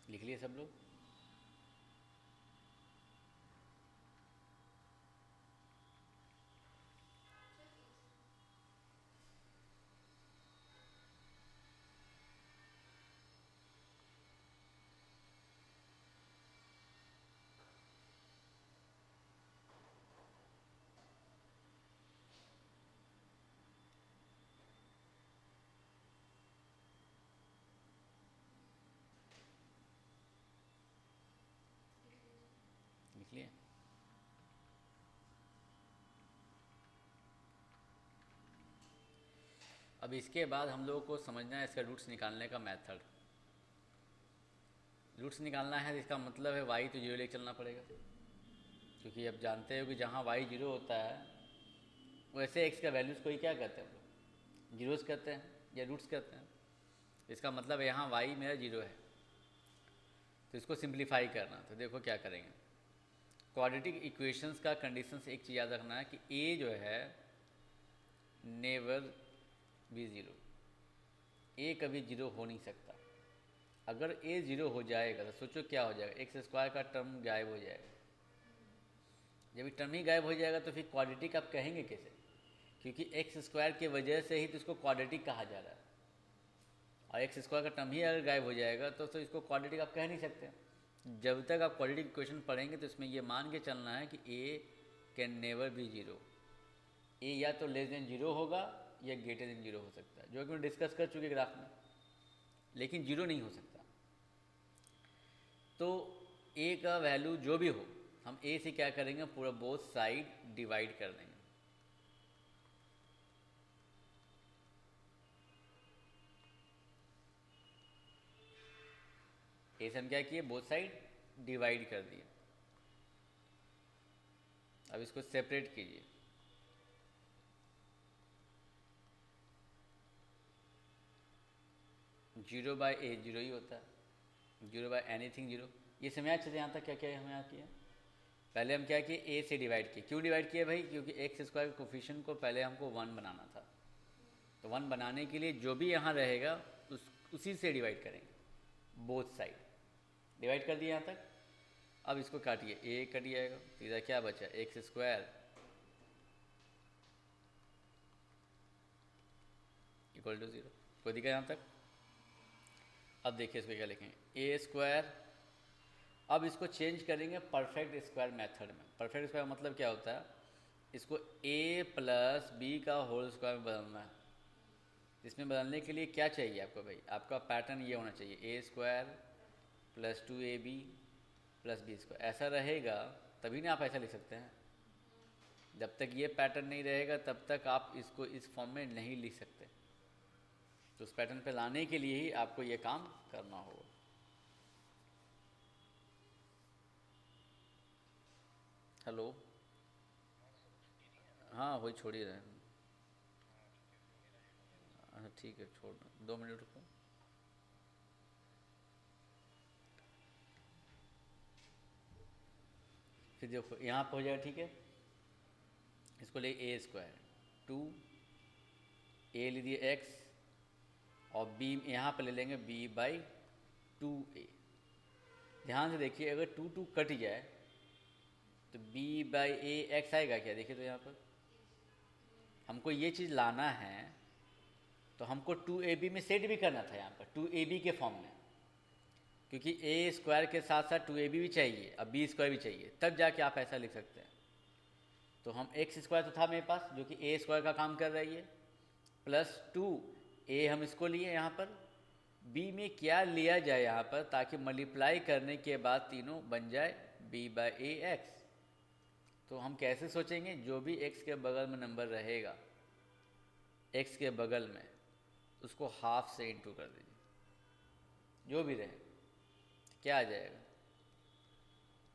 लिख लिए सब लोग? लिख लिए? अब इसके बाद हम लोगों को समझना है इसका रूट्स निकालने का मेथड। रूट्स निकालना है इसका मतलब है y तो जीरो लेके चलना पड़ेगा, क्योंकि अब जानते हो कि जहाँ y जीरो होता है वैसे x का वैल्यूज़ कोई क्या कहते हैं, हम लोग जीरोस कहते हैं या रूट्स कहते हैं। इसका मतलब यहाँ y मेरा जीरो है, तो इसको सिंप्लीफाई करना। तो देखो क्या करेंगे, क्वाड्रेटिक इक्वेशंस का कंडीशंस एक चीज़ याद रखना है कि a जो है नेवर बी ज़ीरो, a कभी जीरो हो नहीं सकता। अगर a ज़ीरो हो जाएगा तो सोचो क्या हो जाएगा, एक्स स्क्वायर का टर्म गायब हो जाएगा। जब ये टर्म ही गायब हो जाएगा तो फिर क्वाड्रेटिक आप कहेंगे कैसे, क्योंकि एक्स स्क्वायर की वजह से ही तो इसको क्वाड्रेटिक कहा जा रहा है। और एक्स स्क्वायर का टर्म ही अगर गायब हो जाएगा तो इसको क्वाड्रेटिक आप कह नहीं सकते। जब तक आप क्वाड्रेटिक इक्वेशन पढ़ेंगे तो इसमें ये मान के चलना है कि a can never be zero, A या तो लेस देन 0 होगा या ग्रेटर देन 0 हो सकता है, जो कि हम डिस्कस कर चुके ग्राफ में, लेकिन 0 नहीं हो सकता। तो ए का वैल्यू जो भी हो, हम ए से क्या करेंगे, पूरा बोथ साइड डिवाइड कर देंगे। ए से हम क्या किए, बोथ साइड डिवाइड कर दिए। अब इसको सेपरेट कीजिए। जीरो बाय ए जीरो ही होता है, जीरो बाय एनीथिंग जीरो। ये समझ अच्छे से यहाँ तक क्या क्या हमें यहाँ किया। पहले हम क्या किए, ए से डिवाइड किए। क्यों डिवाइड किए भाई, क्योंकि एक्स स्क्वायर के कोफिशिएंट को पहले हमको 1 बनाना था। तो 1 बनाने के लिए जो भी यहाँ रहेगा उसी से डिवाइड करेंगे, बोथ साइड डिवाइड कर दिया यहाँ तक। अब इसको काटिए, ए कट जाएगा, सीधा क्या बचा, एक्स स्क्वायर इक्वल टू 0। कोई दिक्कत यहाँ तक। अब देखिए इसको क्या लिखेंगे, ए स्क्वायर। अब इसको चेंज करेंगे परफेक्ट स्क्वायर मेथड में। परफेक्ट स्क्वायर मतलब क्या होता है, इसको ए प्लस बी का होल स्क्वायर में बदलना है। इसमें बदलने के लिए क्या चाहिए आपको भाई, आपका पैटर्न ये होना चाहिए, A square plus 2ab plus B square. ऐसा रहेगा तभी ना आप ऐसा लिख सकते हैं। जब तक ये पैटर्न नहीं रहेगा तब तक आप इसको इस फॉर्म में नहीं लिख सकते। तो उस पैटर्न पे लाने के लिए ही आपको ये काम करना होगा। हेलो, हाँ वही छोड़ ही रहे हैं। अच्छा ठीक है, छोड़ दो, 2 मिनट रुको। फिर देखो यहाँ पर हो जाएगा, ठीक है। इसको ले ए स्क्वायर 2, ए लीजिए एक्स, और बी यहाँ पर ले लेंगे बी बाई 2a। ध्यान से देखिए, अगर 2 2 कट जाए तो b बाई ए एक्स आएगा क्या, देखिए तो यहाँ पर हमको ये चीज़ लाना है, तो हमको 2ab में सेट भी करना था यहाँ पर 2ab के फॉर्म में, क्योंकि ए स्क्वायर के साथ साथ 2ab भी चाहिए, अब बी स्क्वायर भी चाहिए, तब जाके आप ऐसा लिख सकते हैं। तो हम एक्स स्क्वायर तो था मेरे पास जो कि ए स्क्वायर का काम कर रही है, प्लस 2a हम इसको लिए यहाँ पर, b में क्या लिया जाए यहाँ पर, ताकि मल्टीप्लाई करने के बाद तीनों बन जाए b बाई ए एक्स। तो हम कैसे सोचेंगे, जो भी x के बगल में नंबर रहेगा, x के बगल में, उसको हाफ से इंटू कर दीजिए, जो भी रहे, क्या आ जाएगा,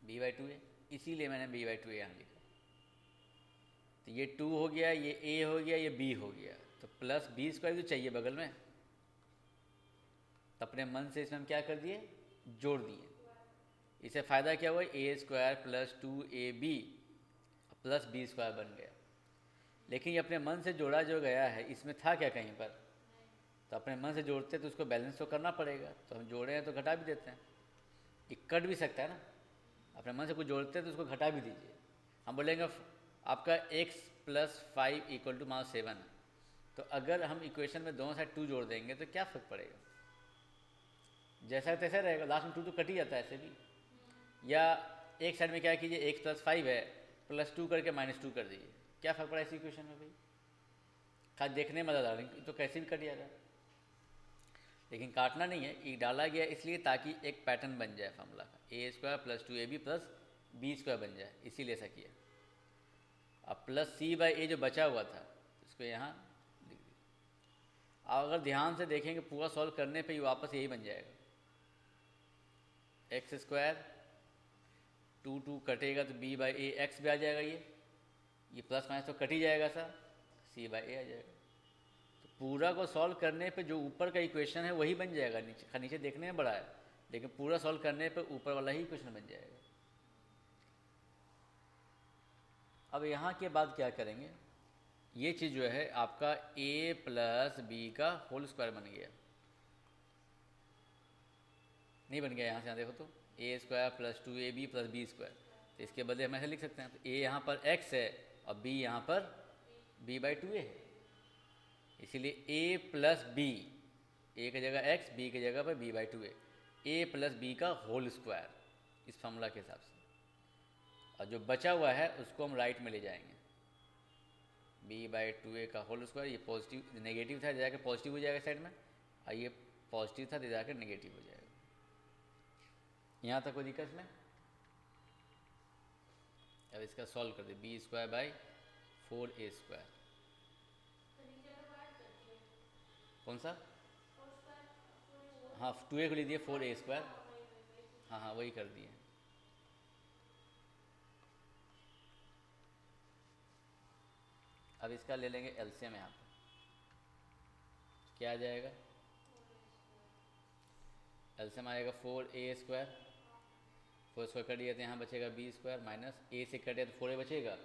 b बाई 2a। इसीलिए मैंने b बाई 2a यहाँ लिखा। तो ये 2 हो गया, ये a हो गया, ये b हो गया, तो प्लस बी स्क्वायर तो चाहिए बगल में। तो अपने मन से इसमें हम क्या कर दिए, जोड़ दिए। इससे फ़ायदा क्या हुआ, A square plus 2ab plus B square बन गया। लेकिन ये अपने मन से जोड़ा जो गया है, इसमें था क्या कहीं पर, तो अपने मन से जोड़ते तो उसको बैलेंस तो करना पड़ेगा। तो हम जोड़े हैं तो घटा भी देते हैं, ये कट भी सकता है ना। अपने मन से कुछ जोड़ते हैं तो उसको घटा भी दीजिए। हम बोलेंगे आपका x प्लस 5 इक्वल टू मान 7 है, तो अगर हम इक्वेशन में दोनों साइड 2 जोड़ देंगे तो क्या फ़र्क पड़ेगा, जैसा तैसा रहेगा, लास्ट में 2 तो कट ही जाता है ऐसे भी। या एक साइड में क्या कीजिए, x प्लस 5 है, प्लस 2 करके -2 कर दीजिए, क्या फ़र्क पड़ा इस इक्वेशन में भाई, खाली देखने में मजा आ रहा है, तो कैसे भी कट जाएगा। लेकिन काटना नहीं है, ये डाला गया इसलिए ताकि एक पैटर्न बन जाए फॉर्मूला का, A square plus 2ab plus B square बन जाए, इसीलिए ऐसा किया। अब प्लस c बाई ए जो बचा हुआ था इसको यहाँ लिख दिया। अब अगर ध्यान से देखेंगे पूरा सॉल्व करने पे ही वापस यही बन जाएगा, एक्स स्क्वायर 2 2 कटेगा तो b बाई ए एक्स भी आ जाएगा, ये प्लस माइनस तो कट ही जाएगा सर, c बाई ए आ जाएगा। तो पूरा को सॉल्व करने पे जो ऊपर का इक्वेशन है वही बन जाएगा, नीचे देखने में बड़ा है, लेकिन पूरा सॉल्व करने पे ऊपर वाला ही इक्वेशन बन जाएगा। अब यहाँ के बाद क्या करेंगे, ये चीज़ जो है आपका a प्लस बी का होल स्क्वायर बन गया, नहीं बन गया, यहाँ से यहाँ देखो तो A square plus 2ab plus B square. तो इसके बदले हम ऐसे लिख सकते हैं, तो a यहाँ पर x है और b यहाँ पर b बाई 2a है, इसीलिए a प्लस बी, ए की जगह x, b की जगह पर b by 2a, a plus B का होल स्क्वायर इस फॉर्मूला के हिसाब से। और जो बचा हुआ है उसको हम राइट में ले जाएंगे, b/2a का होल स्क्वायर, ये पॉजिटिव नेगेटिव था, जाकर पॉजिटिव हो जाएगा साइड में, और ये पॉजिटिव था, जाकर नेगेटिव हो जाएगा। यहाँ तक कोई दिक्कत में? अब इसका सॉल्व कर दे, b²/4a²। तो नीचे तो ऐड कर दिए कौन सा? 4 स्क्वायर हाँ 2a को ले दिए 4a²। वही हाँ हाँ वही कर दिए। अब इसका ले लेंगे एलसीएम यहाँ पर, क्या आ जाएगा? एलसीएम आएगा 4a², 4² कट दिया तो यहाँ बचेगा b² माइनस a से कटे तो 4a बचेगा,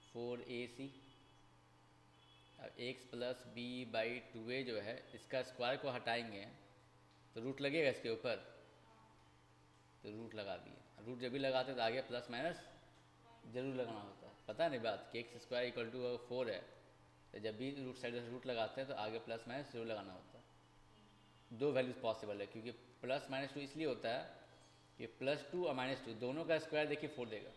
4ac। अब x प्लस b/2a जो है इसका स्क्वायर को हटाएंगे तो रूट लगेगा इसके ऊपर, तो रूट लगा दिए। रूट जब भी लगाते हैं तो आगे प्लस माइनस जरूर लगाना होता है, पता है नहीं बात कि x² = 4 है, तो जब भी रूट साइड से रूट लगाते हैं तो आगे प्लस माइनस जरूर लगाना होता है। दो वैल्यूज़ पॉसिबल है, क्योंकि प्लस माइनस 2 इसलिए होता है कि +2 और -2 दोनों का स्क्वायर देखिए 4 देगा,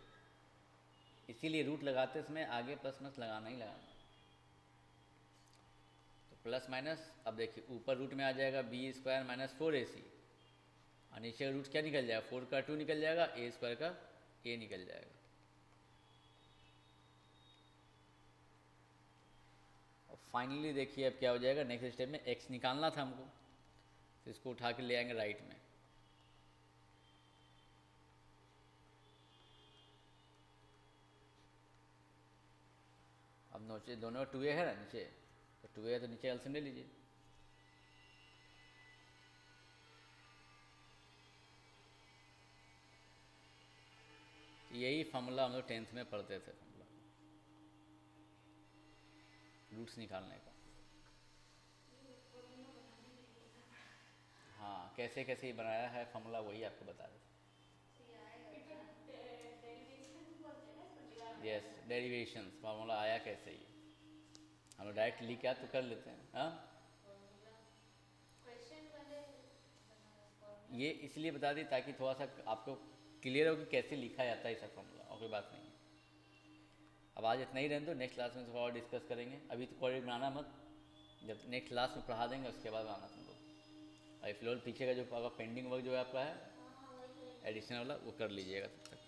इसीलिए रूट लगाते समय आगे प्लस माइनस लगाना ही लगाना। तो प्लस माइनस, अब देखिए ऊपर रूट में आ जाएगा b² माइनस 4ac, और नीचे का रूट क्या निकल जाएगा, 4 का 2 निकल जाएगा, a² का a निकल जाएगा। और फाइनली देखिए अब क्या हो जाएगा, नेक्स्ट स्टेप में x निकालना था हमको, तो इसको उठा के ले आएंगे राइट में। अब नीचे दोनों 2a है ना नीचे, तो 2a है तो नीचे एलसीएम ले लीजिए। यही फॉर्मूला हम लोग 10th में पढ़ते थे, फॉर्मूला रूट्स निकालने का। हाँ कैसे कैसे ही बनाया है फॉर्मूला, वही आपको बता देते। यस डेरिवेशंस, फार्मूला आया कैसे ही, हम लोग डायरेक्ट लिख के तो कर लेते हैं। हाँ क्वेश्चन पहले ये इसलिए बता दी ताकि थोड़ा सा आपको क्लियर हो कि कैसे लिखा जाता है ऐसा फॉर्मूला, और कोई बात नहीं है। अब आज इतना ही रहने दो, नेक्स्ट क्लास में थोड़ा और डिस्कस करेंगे। अभी तो कोई बनाना मत, जब नेक्स्ट क्लास में पढ़ा देंगे उसके बाद बनाना तुम लोग। और फिलहाल पीछे का जो आपका पेंडिंग वर्क जो है आपका है एडिशनल वाला, वो कर लीजिएगा तब तक।